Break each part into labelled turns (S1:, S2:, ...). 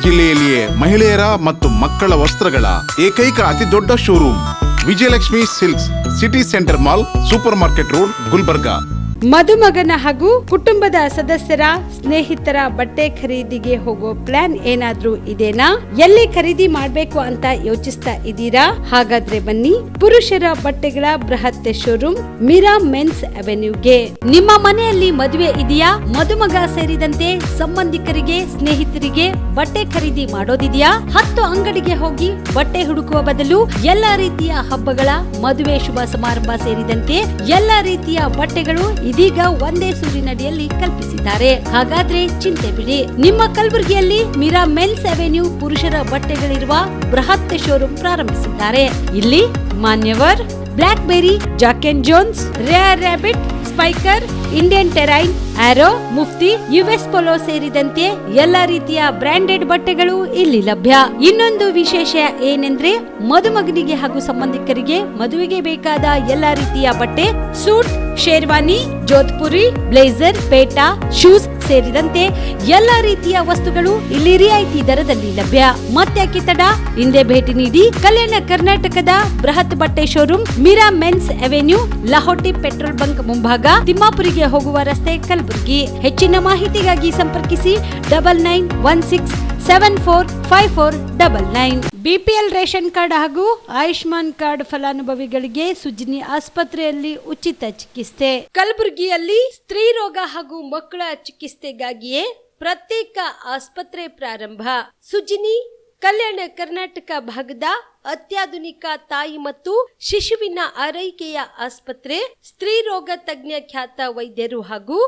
S1: ಜಿಲ್ಲೆಯಲ್ಲಿಯೇ ಮಹಿಳೆಯರ ಮತ್ತು ಮಕ್ಕಳ ವಸ್ತ್ರಗಳ ಏಕೈಕ ಅತಿ ದೊಡ್ಡ showroom Vijayalakshmi silks, city centre mall, super market road, Gulbarga.
S2: ಮದುಮಗನ ಹಾಗೂ ಕುಟುಂಬದ ಸದಸ್ಯರ ಸ್ನೇಹಿತರ ಬಟ್ಟೆ ಖರೀದಿಗೆ ಹೋಗೋ ಪ್ಲಾನ್ ಏನಾದ್ರೂ ಇದೆನಾ? ಎಲ್ಲಿ ಖರೀದಿ ಮಾಡ್ಬೇಕು ಅಂತ ಯೋಚಿಸ್ತಾ ಇದ್ದೀರಾ? ಹಾಗಾದ್ರೆ ಬನ್ನಿ ಪುರುಷರ ಬಟ್ಟೆಗಳ ಬೃಹತ್ ಶೋರೂಮ್ ಮೀರಾ ಮೆನ್ಸ್ ಅವೆನ್ಯೂಗೆ. ನಿಮ್ಮ ಮನೆಯಲ್ಲಿ ಮದುವೆ ಇದೆಯಾ? ಮದುಮಗ ಸೇರಿದಂತೆ ಸಂಬಂಧಿಕರಿಗೆ, ಸ್ನೇಹಿತರಿಗೆ ಬಟ್ಟೆ ಖರೀದಿ ಮಾಡೋದಿದೆಯಾ? 10 ಅಂಗಡಿಗೆ ಹೋಗಿ ಬಟ್ಟೆ ಹುಡುಕುವ ಬದಲು ಎಲ್ಲಾ ರೀತಿಯ ಹಬ್ಬಗಳ, ಮದುವೆ, ಶುಭ ಸಮಾರಂಭ ಸೇರಿದಂತೆ ಎಲ್ಲಾ ರೀತಿಯ ಬಟ್ಟೆಗಳು ಇದೀಗ ಒಂದೇ ಸೂರಿನಡಿಯಲ್ಲಿ ಕಲ್ಪಿಸಿದ್ದಾರೆ. ಹಾಗಾದ್ರೆ ಚಿಂತೆ ಬಿಡಿ, ನಿಮ್ಮ ಕಲಬುರಗಿಯಲ್ಲಿ ಮೀರಾ ಮೆನ್ಸ್ ಅವೆನ್ಯೂ ಪುರುಷರ ಬಟ್ಟೆಗಳಿರುವ ಬೃಹತ್ ಶೋರೂಮ್ ಪ್ರಾರಂಭಿಸಿದ್ದಾರೆ. ಇಲ್ಲಿ Manyavar, Black Berry, Jack and Jones, Rare Rabbit, Spykar, Indian Terrain, Arrow, Mufti, US Polo ಸೇರಿದಂತೆ ಎಲ್ಲಾ ರೀತಿಯ ಬ್ರಾಂಡೆಡ್ ಬಟ್ಟೆಗಳು ಇಲ್ಲಿ ಲಭ್ಯ. ಇನ್ನೊಂದು ವಿಶೇಷ ಏನೆಂದ್ರೆ ಮದುಮಗನಿಗೆ ಹಾಗೂ ಸಂಬಂಧಿಕರಿಗೆ ಮದುವೆಗೆ ಬೇಕಾದ ಎಲ್ಲಾ ರೀತಿಯ ಬಟ್ಟೆ, ಸೂಟ್, ಶೇರ್ವಾನಿ, ಜೋಧ್ಪುರಿ, ಬ್ಲೇಸರ್, ಪೇಟಾ, ಶೂಸ್ ಸೇರಿದಂತೆ ಎಲ್ಲಾ ರೀತಿಯ ವಸ್ತುಗಳು ಇಲ್ಲಿ ರಿಯಾಯಿತಿ ದರದಲ್ಲಿ ಲಭ್ಯ. ಮತ್ತ್ಯಾಕೆ ತಡ, ಹಿಂದೆ ಭೇಟಿ ನೀಡಿ. ಕಲ್ಯಾಣ ಕರ್ನಾಟಕದ ಬೃಹತ್ ಬಟ್ಟೆ showroom Meera men's avenue, Lahoti petrol bunk ಮುಂಭಾಗ, ತಿಮ್ಮಾಪುರಿಗೆ ಹೋಗುವ ರಸ್ತೆ, ಕಲಬುರಗಿ. ಹೆಚ್ಚಿನ ಮಾಹಿತಿಗಾಗಿ ಸಂಪರ್ಕಿಸಿ 9916745499. ಬಿಪಿಎಲ್ ರೇಷನ್ ಕಾರ್ಡ್ ಹಾಗೂ ಆಯುಷ್ಮಾನ್ ಕಾರ್ಡ್ ಫಲಾನುಭವಿಗಳಿಗೆ ಸುಜ್ನಿ ಆಸ್ಪತ್ರೆಯಲ್ಲಿ ಉಚಿತ ಚಿಕಿತ್ಸೆ. ಕಲಬುರಗಿಯಲ್ಲಿ ಸ್ತ್ರೀ ರೋಗ ಹಾಗೂ ಮಕ್ಕಳ ಚಿಕಿತ್ಸೆಗಾಗಿಯೇ ಪ್ರತ್ಯೇಕ ಆಸ್ಪತ್ರೆ ಪ್ರಾರಂಭ. ಸುಜ್ನಿ ಕಲ್ಯಾಣ ಕರ್ನಾಟಕ ಭಾಗದ ಅತ್ಯಾಧುನಿಕ ತಾಯಿ ಮತ್ತು ಶಿಶುವಿನ ಆರೈಕೆಯ ಆಸ್ಪತ್ರೆ. ಸ್ತ್ರೀ ರೋಗ ತಜ್ಞ ಖ್ಯಾತ ವೈದ್ಯರು ಹಾಗೂ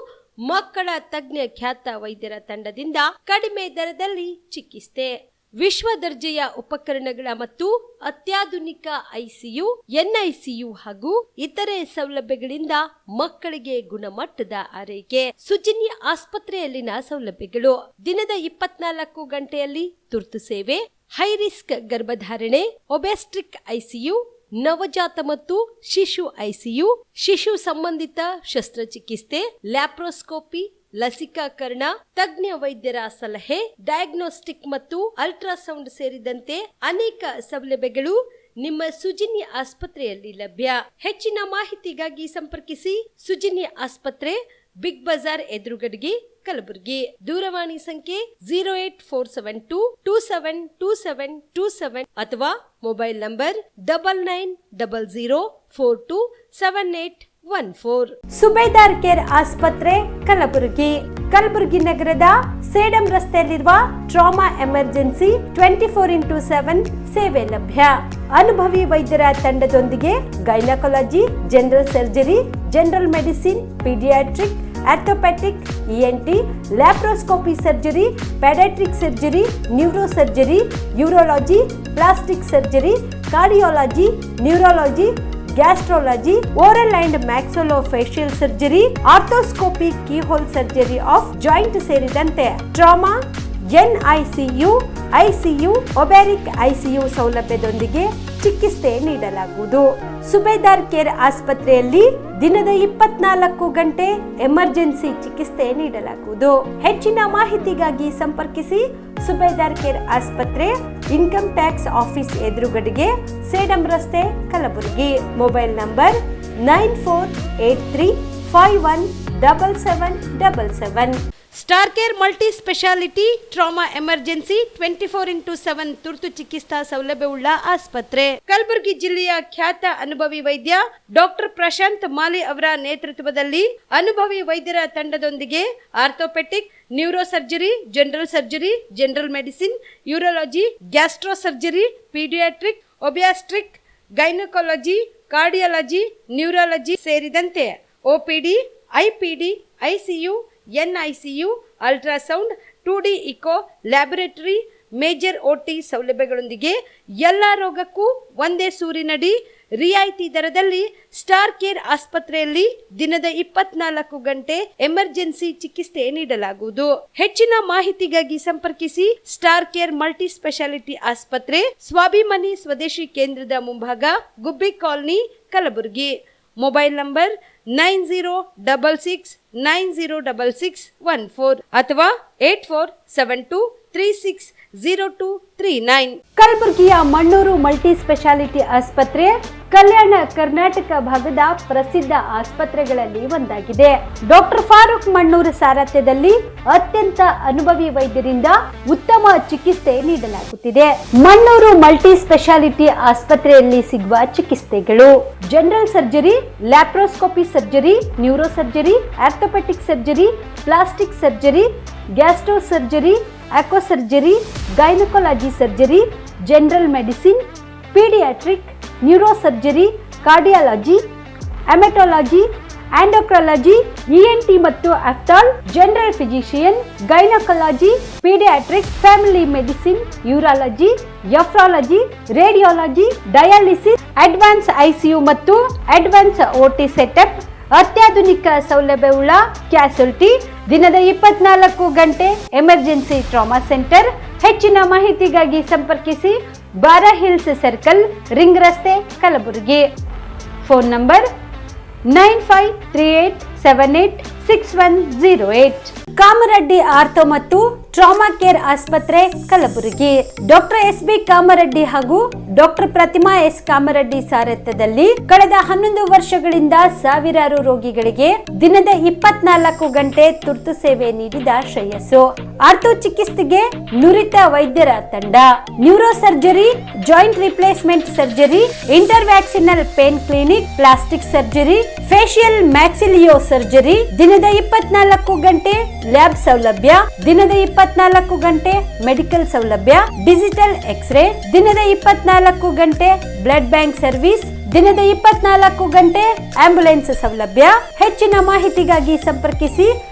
S2: ಮಕ್ಕಳ ತಜ್ಞ ಖ್ಯಾತ ವೈದ್ಯರ ತಂಡದಿಂದ ಕಡಿಮೆ ದರದಲ್ಲಿ ಚಿಕಿತ್ಸೆ, ವಿಶ್ವ ದರ್ಜೆಯ ಉಪಕರಣಗಳ ಮತ್ತು ಅತ್ಯಾಧುನಿಕ ಐಸಿಯು, ಎನ್ಐಸಿಯು ಹಾಗೂ ಇತರೆ ಸೌಲಭ್ಯಗಳಿಂದ ಮಕ್ಕಳಿಗೆ ಗುಣಮಟ್ಟದ ಆರೈಕೆ. ಸುಜ್ನಿ ಆಸ್ಪತ್ರೆಯಲ್ಲಿನ ಸೌಲಭ್ಯಗಳು: ದಿನದ 24 ಗಂಟೆಯಲ್ಲಿ ತುರ್ತು ಸೇವೆ, ಹೈ ರಿಸ್ಕ್ ಗರ್ಭಧಾರಣೆ, ಒಬೆಸ್ಟ್ರಿಕ್ ಐಸಿಯು, ನವಜಾತ ಮತ್ತು ಶಿಶು ಐಸಿಯು, ಶಿಶು ಸಂಬಂಧಿತ ಶಸ್ತ್ರಚಿಕಿತ್ಸೆ, ಲ್ಯಾಪ್ರೋಸ್ಕೋಪಿ, ಲಸಿಕಾಕರಣ, ತಜ್ಞ ವೈದ್ಯರ ಸಲಹೆ, ಡಯಾಗ್ನೋಸ್ಟಿಕ್ ಮತ್ತು ಅಲ್ಟ್ರಾಸೌಂಡ್ ಸೇರಿದಂತೆ ಅನೇಕ ಸೌಲಭ್ಯಗಳು ನಿಮ್ಮ ಸುಜ್ನಿ ಆಸ್ಪತ್ರೆಯಲ್ಲಿ ಲಭ್ಯ. ಹೆಚ್ಚಿನ ಮಾಹಿತಿಗಾಗಿ ಸಂಪರ್ಕಿಸಿ ಸುಜ್ನಿ ಆಸ್ಪತ್ರೆ, ಬಿಗ್ ಬಜಾರ್ ಎದುರುಗಡೆಗೆ, ಕಲಬುರಗಿ. ದೂರವಾಣಿ ಸಂಖ್ಯೆ 08472272727 ಅಥವಾ ಮೊಬೈಲ್ ನಂಬರ್ 9900427814. ಸುಬೇದಾರ್ ಕೇರ್ ಆಸ್ಪತ್ರೆ, ಕಲಬುರಗಿ. ಕಲಬುರಗಿ ನಗರದ ಸೇಡಂ ರಸ್ತೆಯಲ್ಲಿರುವ ಟ್ರಾಮಾ ಎಮರ್ಜೆನ್ಸಿ 24x7 ಸೇವೆ ಲಭ್ಯ. ಅನುಭವಿ ವೈದ್ಯರ ತಂಡದೊಂದಿಗೆ gynaecology, general surgery, general medicine, paediatric, orthopaedic, ENT, laparoscopy surgery, paediatric surgery, neuro surgery, urology, plastic surgery, cardiology, neurology, gastrology, oral and maxillofacial surgery, arthroscopy, keyhole surgery of joint ಸೇರಿದಂತೆ trauma, NICU, ICU, obstetric ICU ಸೌಲಭ್ಯದೊಂದಿಗೆ ಚಿಕಿತ್ಸೆ ನೀಡಲಾಗುವುದು. ಸುಬೇದಾರ್ care ಆಸ್ಪತ್ರೆಯಲ್ಲಿ ದಿನದ 24 ಗಂಟೆ emergency ಚಿಕಿತ್ಸೆ ನೀಡಲಾಗುವುದು. ಹೆಚ್ಚಿನ ಮಾಹಿತಿಗಾಗಿ ಸಂಪರ್ಕಿಸಿ ಸುಬೇದಾರ್ ಕೇರ್ ಆಸ್ಪತ್ರೆ, ಇನ್ಕಮ್ ಟ್ಯಾಕ್ಸ್ ಆಫೀಸ್ ಎದುರುಗಡೆಗೆ, ಸೇಡಂ ರಸ್ತೆ, Kalaburagi. Mobile number 9483517777. Star care multi speciality trauma emergency 24x7 ತುರ್ತು ಚಿಕಿತ್ಸಾ ಸೌಲಭ್ಯವುಳ್ಳ ಆಸ್ಪತ್ರೆ. ಕಲಬುರಗಿ ಜಿಲ್ಲೆಯ ಖ್ಯಾತ ಅನುಭವಿ ವೈದ್ಯ ಡಾಕ್ಟರ್ ಪ್ರಶಾಂತ್ ಮಾಲಿ ಅವರ ನೇತೃತ್ವದಲ್ಲಿ ಅನುಭವಿ ವೈದ್ಯರ ತಂಡದೊಂದಿಗೆ orthopaedic, neuro surgery, general surgery, general medicine, urology, gastro surgery, paediatric, obstetric, gynaecology, cardiology, neurology ಸೇರಿದಂತೆ OPD, IPD, ICU, NICU, ultrasound, 2D echo, laboratory, major OT ಸೌಲಭ್ಯಗಳೊಂದಿಗೆ ಎಲ್ಲಾ ರೋಗಕ್ಕೂ ಒಂದೇ ಸೂರಿನಡಿ ರಿಯಾಯಿತಿ ದರದಲ್ಲಿ ಸ್ಟಾರ್ ಕೇರ್ ಆಸ್ಪತ್ರೆಯಲ್ಲಿ ದಿನದ 24 ಗಂಟೆ ಎಮರ್ಜೆನ್ಸಿ ಚಿಕಿತ್ಸೆ ನೀಡಲಾಗುವುದು. ಹೆಚ್ಚಿನ ಮಾಹಿತಿಗಾಗಿ ಸಂಪರ್ಕಿಸಿ ಸ್ಟಾರ್ ಕೇರ್ ಮಲ್ಟಿ ಸ್ಪೆಷಾಲಿಟಿ ಆಸ್ಪತ್ರೆ, ಸ್ವಾಭಿಮಾನಿ ಸ್ವದೇಶಿ ಕೇಂದ್ರದ ಮುಂಭಾಗ, ಗುಬ್ಬಿ ಕಾಲನಿ, ಕಲಬುರಗಿ. ಮೊಬೈಲ್ ನಂಬರ್ 9066906614 ಅಥವಾ 8472 96360239. ಕಲಬುರಗಿಯ ಮಣ್ಣೂರು ಮಲ್ಟಿ ಸ್ಪೆಷಾಲಿಟಿ ಆಸ್ಪತ್ರೆ ಕಲ್ಯಾಣ ಕರ್ನಾಟಕ ಭಾಗದ ಪ್ರಸಿದ್ಧ ಆಸ್ಪತ್ರೆಗಳಲ್ಲಿ ಒಂದಾಗಿದೆ. ಡಾಕ್ಟರ್ ಫಾರೂಕ್ ಮಣ್ಣೂರು ಸಾರಥ್ಯದಲ್ಲಿ ಅತ್ಯಂತ ಅನುಭವಿ ವೈದ್ಯರಿಂದ ಉತ್ತಮ ಚಿಕಿತ್ಸೆ ನೀಡಲಾಗುತ್ತಿದೆ. ಮಣ್ಣೂರು ಮಲ್ಟಿ ಸ್ಪೆಷಾಲಿಟಿ ಆಸ್ಪತ್ರೆಯಲ್ಲಿ ಸಿಗುವ ಚಿಕಿತ್ಸೆಗಳು: general surgery, laparoscopy surgery, neuro surgery, orthopaedic surgery, plastic surgery, gastro surgery, aqua surgery, gynaecology surgery, general medicine, paediatric, neuro surgery, cardiology, haematology, endocrinology, ENT ಮತ್ತು ophthal, general physician, gynaecology, paediatric, family medicine, urology, nephrology, radiology, dialysis, advance ICU ಮತ್ತು advance OT setup, ಅತ್ಯಾಧುನಿಕ ಸೌಲಭ್ಯವುಳ್ಳ ಕ್ಯಾಸುಲಿಟಿ, ದಿನದ 24 ಗಂಟೆ emergency trauma centre. ಹೆಚ್ಚಿನ ಮಾಹಿತಿಗಾಗಿ ಸಂಪರ್ಕಿಸಿ ಬಾರಾ hills circle, ring ರಸ್ತೆ, Kalaburagi. Phone number 9538786108. Kamareddy ortho ಮತ್ತು ಟ್ರಾಮಾ ಕೇರ್ ಆಸ್ಪತ್ರೆ, ಕಲಬುರಗಿ. ಡಾಕ್ಟರ್ SB ಕಾಮರೆಡ್ಡಿ ಹಾಗೂ ಡಾಕ್ಟರ್ ಪ್ರತಿಮಾ S ಕಾಮರೆಡ್ಡಿ ಸಾರಥ್ಯದಲ್ಲಿ ಕಳೆದ 11 ವರ್ಷಗಳಿಂದ ಸಾವಿರಾರು ರೋಗಿಗಳಿಗೆ ದಿನದ 24 ಗಂಟೆ ತುರ್ತು ಸೇವೆ ನೀಡಿದ ಶ್ರೇಯಸ್ಸು. ಆರ್ಥೋ ಚಿಕಿತ್ಸೆಗೆ ನುರಿತ ವೈದ್ಯರ ತಂಡ, neuro surgery, joint replacement surgery, interventional pain clinic, plastic surgery, facial maxillo surgery, ದಿನದ 24 ಗಂಟೆ ಲ್ಯಾಬ್ ಸೌಲಭ್ಯ, ದಿನದ 24 ಗಂಟೆ ಮೆಡಿಕಲ್ ಸೌಲಭ್ಯ, ಡಿಜಿಟಲ್ ಎಕ್ಸ್ರೇ, ದಿನದ 24 ಗಂಟೆ ಬ್ಲಡ್ ಬ್ಯಾಂಕ್ ಸರ್ವಿಸ್, ದಿನದ 24 ಗಂಟೆ ಆಂಬ್ಯುಲೆನ್ಸ್ ಸೌಲಭ್ಯ. ಹೆಚ್ಚಿನ ಮಾಹಿತಿಗಾಗಿ ಸಂಪರ್ಕಿಸಿ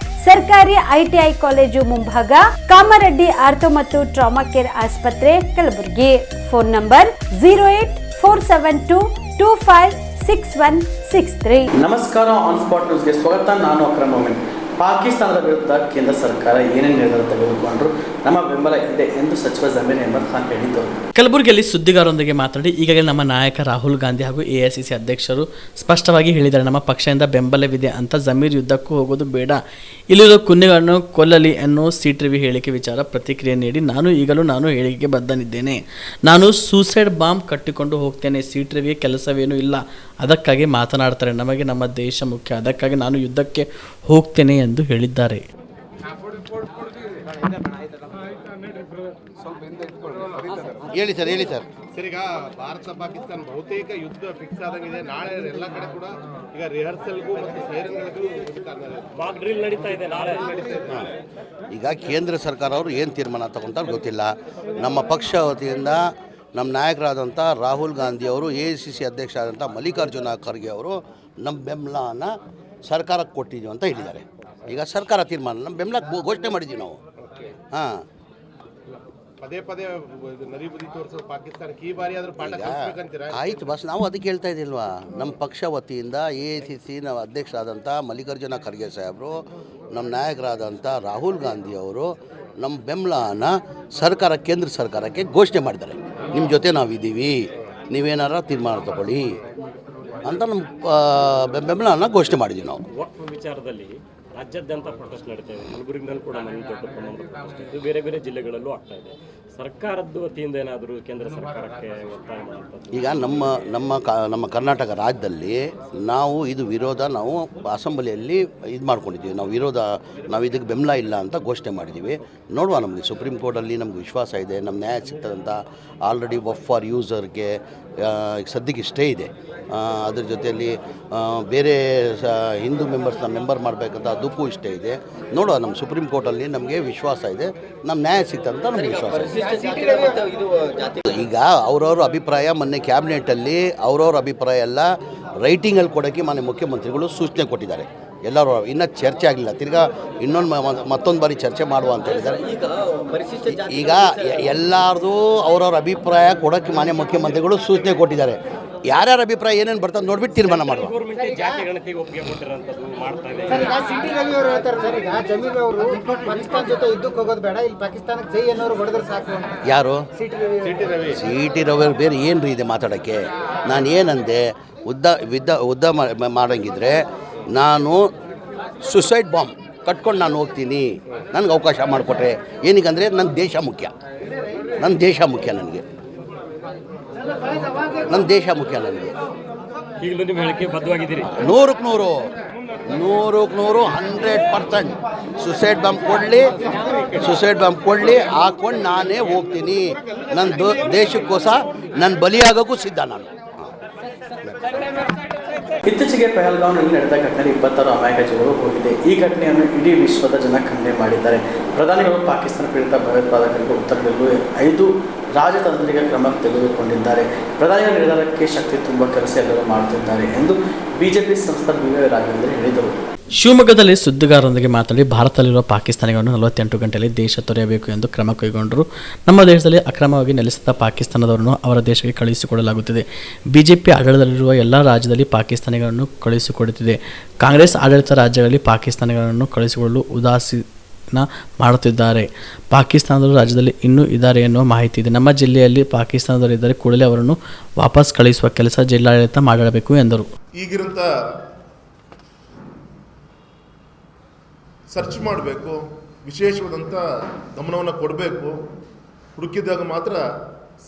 S2: ಸರ್ಕಾರಿ ITI ಕಾಲೇಜು ಮುಂಭಾಗ, ಕಾಮರೆಡ್ಡಿ ಆರ್ಥೋ ಮತ್ತು ಟ್ರಾಮಾ ಕೇರ್ ಆಸ್ಪತ್ರೆ, ಕಲಬುರಗಿ. Phone number 08472256163.
S3: ನಮಸ್ಕಾರ, ಆನ್ ಸ್ಪಾಟ್ ನ್ಯೂಸ್ಗೆ ಸ್ವಾಗತ. ನಾನು ಅಕ್ರಮ್ ಮೊಮಿನ್. ಪಾಕಿಸ್ತಾನದ ವಿರುದ್ಧ ಕೇಂದ್ರ ಸರ್ಕಾರ ಏನೇನು ನಿರ್ಧಾರ ತೆಗೆದುಕೊಂಡ್ರು, ನಮ್ಮ ಬೆಂಬಲ ಇದೆ ಎಂದು ಸಚಿವ ಜಮೀರ್ ಅಹಮದ್ ಖಾನ್ ಹೇಳಿದರು. ಕಲಬುರಗಿಯಲ್ಲಿ ಸುದ್ದಿಗಾರರೊಂದಿಗೆ ಮಾತನಾಡಿ, ಈಗಾಗಲೇ ನಮ್ಮ ನಾಯಕ ರಾಹುಲ್ ಗಾಂಧಿ ಹಾಗೂ AICC ಅಧ್ಯಕ್ಷರು ಸ್ಪಷ್ಟವಾಗಿ ಹೇಳಿದ್ದಾರೆ, ನಮ್ಮ ಪಕ್ಷದಿಂದ ಬೆಂಬಲವಿದೆ ಅಂತ. ಜಮೀರ್ ಯುದ್ಧಕ್ಕೂ ಹೋಗೋದು ಬೇಡ, ಇಲ್ಲಿರೋ ಕುನ್ನಿಗಳನ್ನು ಕೊಲ್ಲಲಿ ಎನ್ನುವ CTV ಹೇಳಿಕೆ ವಿಚಾರ ಪ್ರತಿಕ್ರಿಯೆ ನೀಡಿ, ನಾನು ಹೇಳಿಕೆಗೆ ಬದ್ಧನಿದ್ದೇನೆ. ನಾನು ಸೂಸೈಡ್ ಬಾಂಬ್ ಕಟ್ಟಿಕೊಂಡು ಹೋಗ್ತೇನೆ. CTVಗೆ ಕೆಲಸವೇನೂ ಇಲ್ಲ, ಅದಕ್ಕಾಗಿ ಮಾತನಾಡ್ತಾರೆ. ನಮಗೆ ನಮ್ಮ ದೇಶ ಮುಖ್ಯ, ಅದಕ್ಕಾಗಿ ನಾನು ಯುದ್ಧಕ್ಕೆ ಹೋಗ್ತೇನೆ ಎಂದು ಹೇಳಿದ್ದಾರೆ.
S4: ಹೇಳಿ ಸರ್.
S5: ಸರ್, ಈಗ ಭಾರತ ಪಾಕಿಸ್ತಾನ ಬಹುತೇಕ ಯುದ್ಧ ಫಿಕ್ಸ್ ಆದಂಗಿದೆ. ನಾಳೆ ಎಲ್ಲ ಕಡೆ ಕೂಡ ಈಗ ರಿಹರ್ಸಲ್ಗೂ ಮತ್ತು ಸೈರನ್ಗಳಿಗೂ ಮಾಕ್ ಡ್ರಿಲ್ ನಡೀತಾ ಇದೆ. ನಾಳೆ
S4: ಈಗ ಕೇಂದ್ರ ಸರ್ಕಾರ ಅವರು ಏನು ತೀರ್ಮಾನ ತಗೊಂತಾರೆ ಗೊತ್ತಿಲ್ಲ. ನಮ್ಮ ಪಕ್ಷ ವತಿಯಿಂದ ನಮ್ಮ ನಾಯಕರಾದಂಥ ರಾಹುಲ್ ಗಾಂಧಿ ಅವರು, AICC ಅಧ್ಯಕ್ಷ ಆದಂಥ ಮಲ್ಲಿಕಾರ್ಜುನ ಖರ್ಗೆ ಅವರು ನಮ್ಮ ಬೆಂಬಲನ ಸರ್ಕಾರಕ್ಕೆ ಕೊಟ್ಟಿದ್ದೀವಿ ಅಂತ ಹೇಳಿದ್ದಾರೆ. ಈಗ ಸರ್ಕಾರ ತೀರ್ಮಾನ, ನಮ್ಮ ಬೆಂಬಲ ಘೋಷಣೆ ಮಾಡಿದ್ದೀವಿ ನಾವು. ಹಾಂ,
S5: ಪದೇ ನದಿ ಬದಿ ತೋರಿಸೋ ಪಾಕಿಸ್ತಾನಕ್ಕೆ ಈ ಬಾರಿ ಆದರೂ ಪಾಠ ಕಲಿಸ್ಬೇಕಂತೀರಾ?
S4: ಆಯ್ತು ಬಸ್, ನಾವು ಅದಕ್ಕೆ ಹೇಳ್ತಾ ಇದ್ದಿಲ್ವಾ. ನಮ್ಮ ಪಕ್ಷ ವತಿಯಿಂದ AICC ನಾವು ಅಧ್ಯಕ್ಷ ಆದಂಥ ಮಲ್ಲಿಕಾರ್ಜುನ ಖರ್ಗೆ ಸಾಹೇಬರು, ನಮ್ಮ ನಾಯಕರಾದಂಥ ರಾಹುಲ್ ಗಾಂಧಿ ಅವರು ನಮ್ಮ ಬೆಂಬಲನ ಸರ್ಕಾರ, ಕೇಂದ್ರ ಸರ್ಕಾರಕ್ಕೆ ಘೋಷಣೆ ಮಾಡಿದ್ದಾರೆ. ನಿಮ್ಮ ಜೊತೆ ನಾವಿದ್ದೀವಿ, ನೀವೇನಾರ ತೀರ್ಮಾನ ತಗೊಳ್ಳಿ ಅಂತ ನಮ್ಮ ಬೆಂಬಲನ ಘೋಷಣೆ ಮಾಡಿದ್ದೀವಿ ನಾವು.
S6: ವಕ್ಫ್ ವಿಚಾರದಲ್ಲಿ ರಾಜ್ಯಾದ್ಯಂತ ಪ್ರೊಟೆಸ್ಟ್ ನಡೀತಾ ಇದೆ. ಕಲಬುರಗಿನಲ್ಲಿ ಕೂಡ ದೊಡ್ಡ ಪ್ರಮಾಣದ ಪ್ರೊಟೆಸ್ಟ್ ಇದು ಬೇರೆ ಬೇರೆ ಜಿಲ್ಲೆಗಳಲ್ಲೂ ಆಗ್ತಾ ಇದೆ. ಸರ್ಕಾರದ ವತಿಯಿಂದ ಏನಾದರೂ ಕೇಂದ್ರ ಸರ್ಕಾರಕ್ಕೆ ಒತ್ತಾಯ ಮಾಡುವಂಥದ್ದು?
S4: ಈಗ ನಮ್ಮ ಕರ್ನಾಟಕ ರಾಜ್ಯದಲ್ಲಿ ನಾವು ಇದು ವಿರೋಧ, ನಾವು ಅಸೆಂಬ್ಲಿಯಲ್ಲಿ ಇದು ಮಾಡ್ಕೊಂಡಿದ್ದೀವಿ. ನಾವು ಇದಕ್ಕೆ ಬೆಂಬಲ ಇಲ್ಲ ಅಂತ ಘೋಷಣೆ ಮಾಡಿದ್ದೀವಿ. ನೋಡುವ, ನಮಗೆ ಸುಪ್ರೀಂ ಕೋರ್ಟಲ್ಲಿ ನಮ್ಗೆ ವಿಶ್ವಾಸ ಇದೆ, ನಮ್ಮ ನ್ಯಾಯ ಸಿಗ್ತದಂತ. ಆಲ್ರೆಡಿ ವಫ್ ಫಾರ್ ಯೂಸರ್ಗೆ ಸದ್ಯಕ್ಕೆ ಸ್ಟೇ ಇದೆ. ಅದ್ರ ಜೊತೆಯಲ್ಲಿ ಬೇರೆ ಹಿಂದೂ ಮೆಂಬರ್ ಮಾಡಬೇಕಂತ ಅದಕ್ಕೂ ಇಷ್ಟ ಇದೆ. ನೋಡುವ, ನಮ್ಮ ಸುಪ್ರೀಂ ಕೋರ್ಟಲ್ಲಿ ನಮಗೆ ವಿಶ್ವಾಸ ಇದೆ, ನಮ್ಮ ನ್ಯಾಯ ಸಿಗ್ತಂತ ನಮಗೆ ವಿಶ್ವಾಸ ಇದೆ. ಈಗ ಅವ್ರವ್ರ ಅಭಿಪ್ರಾಯ ಮೊನ್ನೆ ಕ್ಯಾಬಿನೆಟಲ್ಲಿ ಅವ್ರವ್ರ ಅಭಿಪ್ರಾಯ ಎಲ್ಲ ರೈಟಿಂಗಲ್ಲಿ ಕೊಡೋಕ್ಕೆ ಮಾನ್ಯ ಮುಖ್ಯಮಂತ್ರಿಗಳು ಸೂಚನೆ ಕೊಟ್ಟಿದ್ದಾರೆ. ಎಲ್ಲರೂ ಇನ್ನೂ ಚರ್ಚೆ ಆಗಲಿಲ್ಲ, ತಿರ್ಗಾ ಮತ್ತೊಂದು ಬಾರಿ ಚರ್ಚೆ ಮಾಡುವ ಅಂತ ಹೇಳಿದ್ದಾರೆ. ಈಗ ಎಲ್ಲರದು ಅವ್ರವ್ರ ಅಭಿಪ್ರಾಯ ಕೊಡೋಕ್ಕೆ ಮಾನ್ಯ ಮುಖ್ಯಮಂತ್ರಿಗಳು ಸೂಚನೆ ಕೊಟ್ಟಿದ್ದಾರೆ. ಯಾರ್ಯಾರ ಅಭಿಪ್ರಾಯ ಏನೇನು ಬರ್ತದೆ ನೋಡ್ಬಿಟ್ಟು ತೀರ್ಮಾನ ಮಾಡುವ.
S6: ಜಾತಿ ಗಣತಿಗೆ ಒಪ್ಪಿಗೆ ಕೊಟ್ಟಿರೋಂಥದ್ದು ಮಾಡ್ತಾ ಇದೆ.
S7: ಸಿಟಿ ರವಿ ಅವರು ಹೇಳ್ತಾರೆ ಸರ್, ಈಗ ಜಮೀರ್ ಅವರು ಪಾಕಿಸ್ತಾನ ಜೊತೆ ಯುದ್ಧಕ್ಕೆ ಹೋಗೋದು ಬೇಡ, ಇಲ್ಲಿ ಪಾಕಿಸ್ತಾನಕ್ಕೆ ಜೈ ಅನ್ನೋರು ಹೊಡೆದ್ರೆ ಸಾಕು.
S4: ಯಾರು?
S5: ಸಿಟಿ
S4: ರವಿ ಬೇರೆ ಏನು ಇದೆ ಮಾತಾಡೋಕ್ಕೆ? ನಾನು ಏನಂದೆ, ಯುದ್ಧ ಮಾಡಂಗಿದ್ರೆ ನಾನು ಸುಸೈಡ್ ಬಾಂಬ್ ಕಟ್ಕೊಂಡು ನಾನು ಹೋಗ್ತೀನಿ, ನನಗೆ ಅವಕಾಶ ಮಾಡಿಕೊಟ್ರೆ. ಏನಕ್ಕಂದರೆ ನನ್ನ ದೇಶ ಮುಖ್ಯ, ನನ್ನ ದೇಶ ಮುಖ್ಯ ನನಗೆ, ನನ್ನ ದೇಶ ಮುಖ್ಯ ನನಗೆ.
S6: ಈಗಲೂ ನಿಮ್ಮ ಹೇಳಿಕೆ ಬದ್ಧವಾಗಿದ್ದೀರಿ?
S4: 100% 100% ಸುಸೈಡ್ ಬಾಂಬ್ ಕೊಡಲಿ ಹಾಕ್ಕೊಂಡು ನಾನೇ ಹೋಗ್ತೀನಿ. ನನ್ನ ದೇಶಕ್ಕೋಸ್ಕರ ನನ್ನ ಬಲಿಯಾಗೋಕ್ಕೂ ಸಿದ್ಧ ನಾನು.
S3: ಇತ್ತೀಚೆಗೆ ಪಹಲ್ಗಾಂವ್ನಲ್ಲಿ ನಡೆದ ಘಟನೆಯಲ್ಲಿ 26 ಅಮಾಯಕ ಜೀವಗಳು ಹೋಗಿದೆ. ಈ ಘಟನೆಯನ್ನು ಇಡೀ ವಿಶ್ವದ ಜನ ಖಂಡನೆ ಮಾಡಿದ್ದಾರೆ. ಪ್ರಧಾನಿಗಳು ಪಾಕಿಸ್ತಾನ ಪೀಡಿತ ಭಯೋತ್ಪಾದಕರಿಗೆ ಉತ್ತರ ನೀಡಲು 5 ರಾಜತಾಂತ್ರಿಕ ಕ್ರಮ ತೆಗೆದುಕೊಂಡಿದ್ದಾರೆ. ಪ್ರಧಾನಿಗಳ ನಿರ್ಧಾರಕ್ಕೆ ಶಕ್ತಿ ತುಂಬಾ ಕೆಲಸ ಎಲ್ಲರೂ ಮಾಡುತ್ತಿದ್ದಾರೆ ಎಂದು ಬಿಜೆಪಿ ಸಂಸದ ಬಿ.ವೈ. ರಾಘವೇಂದ್ರ ಹೇಳಿದರು.
S8: ಶಿವಮೊಗ್ಗದಲ್ಲಿ ಸುದ್ದಿಗಾರರೊಂದಿಗೆ ಮಾತನಾಡಿ, ಭಾರತದಲ್ಲಿರುವ ಪಾಕಿಸ್ತಾನಿಗಳನ್ನು 48 ಗಂಟೆಯಲ್ಲಿ ದೇಶ ತೊರೆಯಬೇಕು ಎಂದು ಕ್ರಮ ಕೈಗೊಂಡರು. ನಮ್ಮ ದೇಶದಲ್ಲಿ ಅಕ್ರಮವಾಗಿ ನೆಲೆಸಿದ ಪಾಕಿಸ್ತಾನದವರನ್ನು ಅವರ ದೇಶಕ್ಕೆ ಕಳುಹಿಸಿಕೊಡಲಾಗುತ್ತಿದೆ. ಬಿಜೆಪಿ ಆಡಳಿತದಲ್ಲಿರುವ ಎಲ್ಲ ರಾಜ್ಯದಲ್ಲಿ ಪಾಕಿಸ್ತಾನಿಗಳನ್ನು ಕಳುಹಿಸಿಕೊಡುತ್ತಿದೆ. ಕಾಂಗ್ರೆಸ್ ಆಡಳಿತ ರಾಜ್ಯಗಳಲ್ಲಿ ಪಾಕಿಸ್ತಾನಿಗಳನ್ನು ಕಳುಹಿಸಿಕೊಳ್ಳಲು ಉದಾಸೀನ ಮಾಡುತ್ತಿದ್ದಾರೆ. ಪಾಕಿಸ್ತಾನದವರು ರಾಜ್ಯದಲ್ಲಿ ಇನ್ನೂ ಇದ್ದಾರೆ ಎನ್ನುವ ಮಾಹಿತಿ ಇದೆ. ನಮ್ಮ ಜಿಲ್ಲೆಯಲ್ಲಿ ಪಾಕಿಸ್ತಾನದವರಿದ್ದರೆ ಕೂಡಲೇ ಅವರನ್ನು ವಾಪಸ್ ಕಳುಹಿಸುವ ಕೆಲಸ ಜಿಲ್ಲಾಡಳಿತ ಮಾಡಬೇಕು ಎಂದರು.
S9: ಈಗಿರಂಥ ಸರ್ಚ್ ಮಾಡಬೇಕು, ವಿಶೇಷವಾದಂಥ ಗಮನವನ್ನು ಕೊಡಬೇಕು. ಹುಡುಕಿದಾಗ ಮಾತ್ರ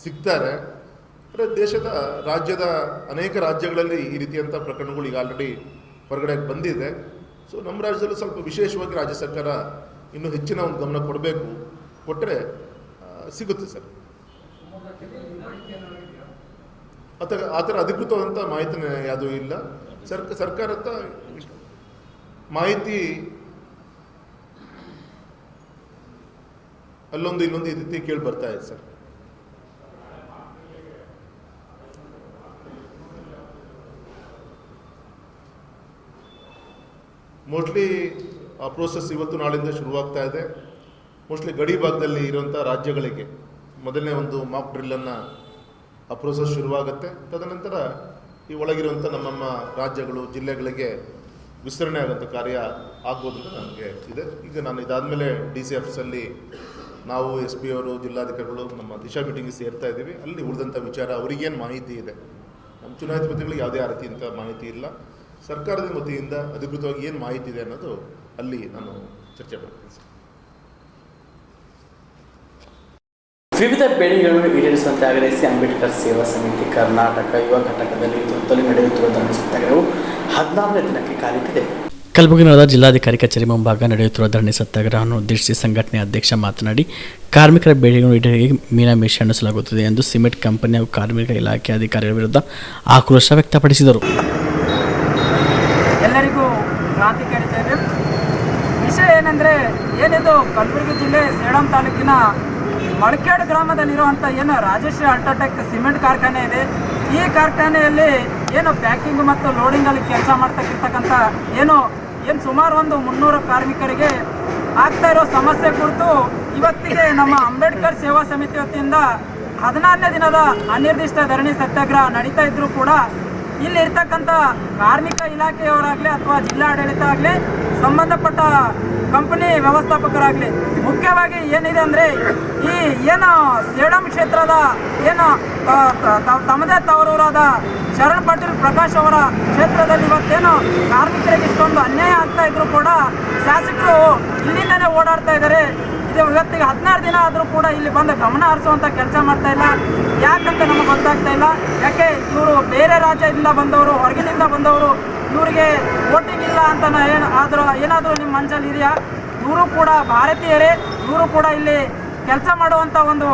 S9: ಸಿಗ್ತಾರೆ. ಅಂದರೆ ದೇಶದ ಅನೇಕ ರಾಜ್ಯಗಳಲ್ಲಿ ಈ ರೀತಿಯಂಥ ಪ್ರಕರಣಗಳು ಈಗ ಆಲ್ರೆಡಿ ಹೊರಗಡೆ ಬಂದಿದೆ. ಸೊ ನಮ್ಮ ರಾಜ್ಯದಲ್ಲೂ ಸ್ವಲ್ಪ ವಿಶೇಷವಾಗಿ ರಾಜ್ಯ ಸರ್ಕಾರ ಇನ್ನೂ ಹೆಚ್ಚಿನ ಒಂದು ಗಮನ ಕೊಡಬೇಕು. ಕೊಟ್ಟರೆ ಸಿಗುತ್ತೆ ಸರ್. ಆ ಥರ ಅಧಿಕೃತವಾದಂಥ ಮಾಹಿತಿನೇ ಯಾವುದೂ ಇಲ್ಲ. ಸರ್ಕಾರದ ಮಾಹಿತಿ ಅಲ್ಲೊಂದು ಇನ್ನೊಂದು ಈ ರೀತಿ ಕೇಳಿ ಬರ್ತಾ ಇದೆ ಸರ್. ಮೋಸ್ಟ್ಲಿ ಆ ಪ್ರೋಸೆಸ್ ಇವತ್ತು ನಾಳೆಯಿಂದ ಶುರುವಾಗ್ತಾ ಇದೆ. ಮೋಸ್ಟ್ಲಿ ಗಡಿ ಭಾಗದಲ್ಲಿ ಇರುವಂಥ ರಾಜ್ಯಗಳಿಗೆ ಮೊದಲನೇ ಒಂದು ಮಾಕ್ ಡ್ರಿಲ್ಲನ್ನು ಆ ಪ್ರೋಸೆಸ್ ಶುರುವಾಗುತ್ತೆ. ತದನಂತರ ಈ ಒಳಗಿರುವಂಥ ನಮ್ಮ ರಾಜ್ಯಗಳು ಜಿಲ್ಲೆಗಳಿಗೆ ವಿಸ್ತರಣೆ ಆಗೋಂಥ ಕಾರ್ಯ ಆಗ್ಬೋದು ಅಂತ ನನಗೆ ಇದೆ. ಈಗ ನಾನು ಇದಾದಮೇಲೆ DC ಆಫೀಸಲ್ಲಿ ನಾವು SP ಅವರು, ಜಿಲ್ಲಾಧಿಕಾರಿಗಳು ನಮ್ಮ ದಿಶಾ ಮೀಟಿಂಗ್ಗೆ ಸೇರ್ತಾ ಇದ್ದೀವಿ. ಅಲ್ಲಿ ಉಳಿದಂಥ ವಿಚಾರ ಅವರಿಗೇನು ಮಾಹಿತಿ ಇದೆ, ನಮ್ಮ ಚುನಾಯಿತ ಪ್ರತಿನಿಧಿಗಳಿಗೆ ಯಾವುದೇ ಆ ರೀತಿಯಂಥ ಮಾಹಿತಿ ಇಲ್ಲ. ಸರ್ಕಾರದ ವತಿಯಿಂದ ಅಧಿಕೃತವಾಗಿ ಏನು ಮಾಹಿತಿ ಇದೆ ಅನ್ನೋದು ಅಲ್ಲಿ ನಾನು ಚರ್ಚೆ ಮಾಡ್ತೀನಿ ಸರ್.
S3: ವಿವಿಧ ಬೇಡಿಕೆಗಳನ್ನು ಈಡೇರಿಸುವಂತೆ ಆಗ್ರಹಿಸಿ ಅಂಬೇಡ್ಕರ್ ಸೇವಾ ಸಮಿತಿ ಕರ್ನಾಟಕ ಯುವ ಘಟಕದ ನೇತೃತ್ವದಲ್ಲಿ ನಡೆಯುತ್ತಿರುವ ಧರಣಿ ಸತ್ಯಾಗ್ರಹವು 16ನೇ ದಿನಕ್ಕೆ ಕಾಲಿಟ್ಟಿದೆ.
S8: ಕಲಬುರಗಿ ನಗರದ ಜಿಲ್ಲಾಧಿಕಾರಿ ಕಚೇರಿ ಮುಂಭಾಗ ನಡೆಯುತ್ತಿರುವ ಧರಣಿ ಸತ್ಯಾಗ್ರಹವನ್ನು ಉದ್ದೇಶಿಸಿ ಸಂಘಟನೆಯ ಅಧ್ಯಕ್ಷ ಮಾತನಾಡಿ, ಕಾರ್ಮಿಕರ ಬೇಡಿಕೆಗಳನ್ನು ಈಡೇರಿಕೆಗೆ ಮೀನಾಮೇಷ ಎಣಿಸಲಾಗುತ್ತದೆ ಎಂದು ಸಿಮೆಂಟ್ ಕಂಪನಿ ಹಾಗೂ ಕಾರ್ಮಿಕ ಇಲಾಖೆ ಅಧಿಕಾರಿಗಳ ವಿರುದ್ಧ ಆಕ್ರೋಶ ವ್ಯಕ್ತಪಡಿಸಿದರು.
S10: ಎಲ್ಲರಿಗೂ ಕ್ರಾಂತಿಕಾರಿ ಜಯ. ವಿಷಯ ಏನೆಂದರೆ, ಏನಿದು ಕಲಬುರಗಿ ಜಿಲ್ಲೆ ಸೇಡಂ ತಾಲೂಕಿನ ಮಳಕೇಡು ಗ್ರಾಮದಲ್ಲಿರುವಂಥ ಏನು ರಾಜಶ್ರೀ ಅಲ್ಟ್ರಾಟೆಕ್ ಸಿಮೆಂಟ್ ಕಾರ್ಖಾನೆ ಇದೆ. ಈ ಕಾರ್ಖಾನೆಯಲ್ಲಿ ಏನು ಪ್ಯಾಕಿಂಗ್ ಮತ್ತು ಲೋಡಿಂಗಲ್ಲಿ ಕೆಲಸ ಮಾಡ್ತಕ್ಕಂಥ ಏನು ಸುಮಾರು ಒಂದು 300 ಕಾರ್ಮಿಕರಿಗೆ ಆಗ್ತಾ ಇರೋ ಸಮಸ್ಯೆ ಕುರಿತು ಇವತ್ತಿಗೆ ನಮ್ಮ ಅಂಬೇಡ್ಕರ್ ಸೇವಾ ಸಮಿತಿ ವತಿಯಿಂದ 16ನೇ ದಿನದ ಅನಿರ್ದಿಷ್ಟ ಧರಣಿ ಸತ್ಯಾಗ್ರಹ ನಡೀತಾ ಇದ್ರೂ ಕೂಡ ಇಲ್ಲಿ ಇರ್ತಕ್ಕಂಥ ಕಾರ್ಮಿಕ ಇಲಾಖೆಯವರಾಗಲಿ ಅಥವಾ ಜಿಲ್ಲಾಡಳಿತ ಆಗಲಿ, ಸಂಬಂಧಪಟ್ಟ ಕಂಪನಿ ವ್ಯವಸ್ಥಾಪಕರಾಗಲಿ, ಮುಖ್ಯವಾಗಿ ಏನಿದೆ ಅಂದರೆ ಈ ಏನು ಸೇಡಂ ಕ್ಷೇತ್ರದ ಏನು ತಮ್ಮದೇ ತವರೂರಾದ ಶರಣ್ ಪಾಟೀಲ್ ಪ್ರಕಾಶ್ ಅವರ ಕ್ಷೇತ್ರದಲ್ಲಿ ಇವತ್ತೇನು ಕಾರ್ಮಿಕರಿಗೆ ಇಷ್ಟೊಂದು ಅನ್ಯಾಯ ಆಗ್ತಾ ಇದ್ರು ಕೂಡ ಶಾಸಕರು ಇಲ್ಲಿಂದನೇ ಓಡಾಡ್ತಾ ಇದ್ದಾರೆ. ಇದು ಇವತ್ತಿಗೆ 16 ದಿನ ಆದರೂ ಕೂಡ ಇಲ್ಲಿ ಬಂದು ಗಮನ ಹರಿಸುವಂಥ ಕೆಲಸ ಮಾಡ್ತಾ ಇಲ್ಲ. ಯಾಕಂತ ನಮಗೆ ಗೊತ್ತಾಗ್ತಾ ಇಲ್ಲ. ಯಾಕೆ ಇವರು ಬೇರೆ ರಾಜ್ಯದಿಂದ ಬಂದವರು, ಹೊರಗಿನಿಂದ ಬಂದವರು, ಇವರಿಗೆ ವೋಟಿಂಗ್ ಇಲ್ಲ ಅಂತ ಏನಾದರೂ ನಿಮ್ಮ ಮನಸ್ಸಲ್ಲಿ ಇದೆಯಾ? ಇವರು ಕೂಡ ಭಾರತೀಯರೇ, ಇವರು ಕೂಡ ಇಲ್ಲಿ ಕೆಲಸ ಮಾಡುವಂಥ ಒಂದು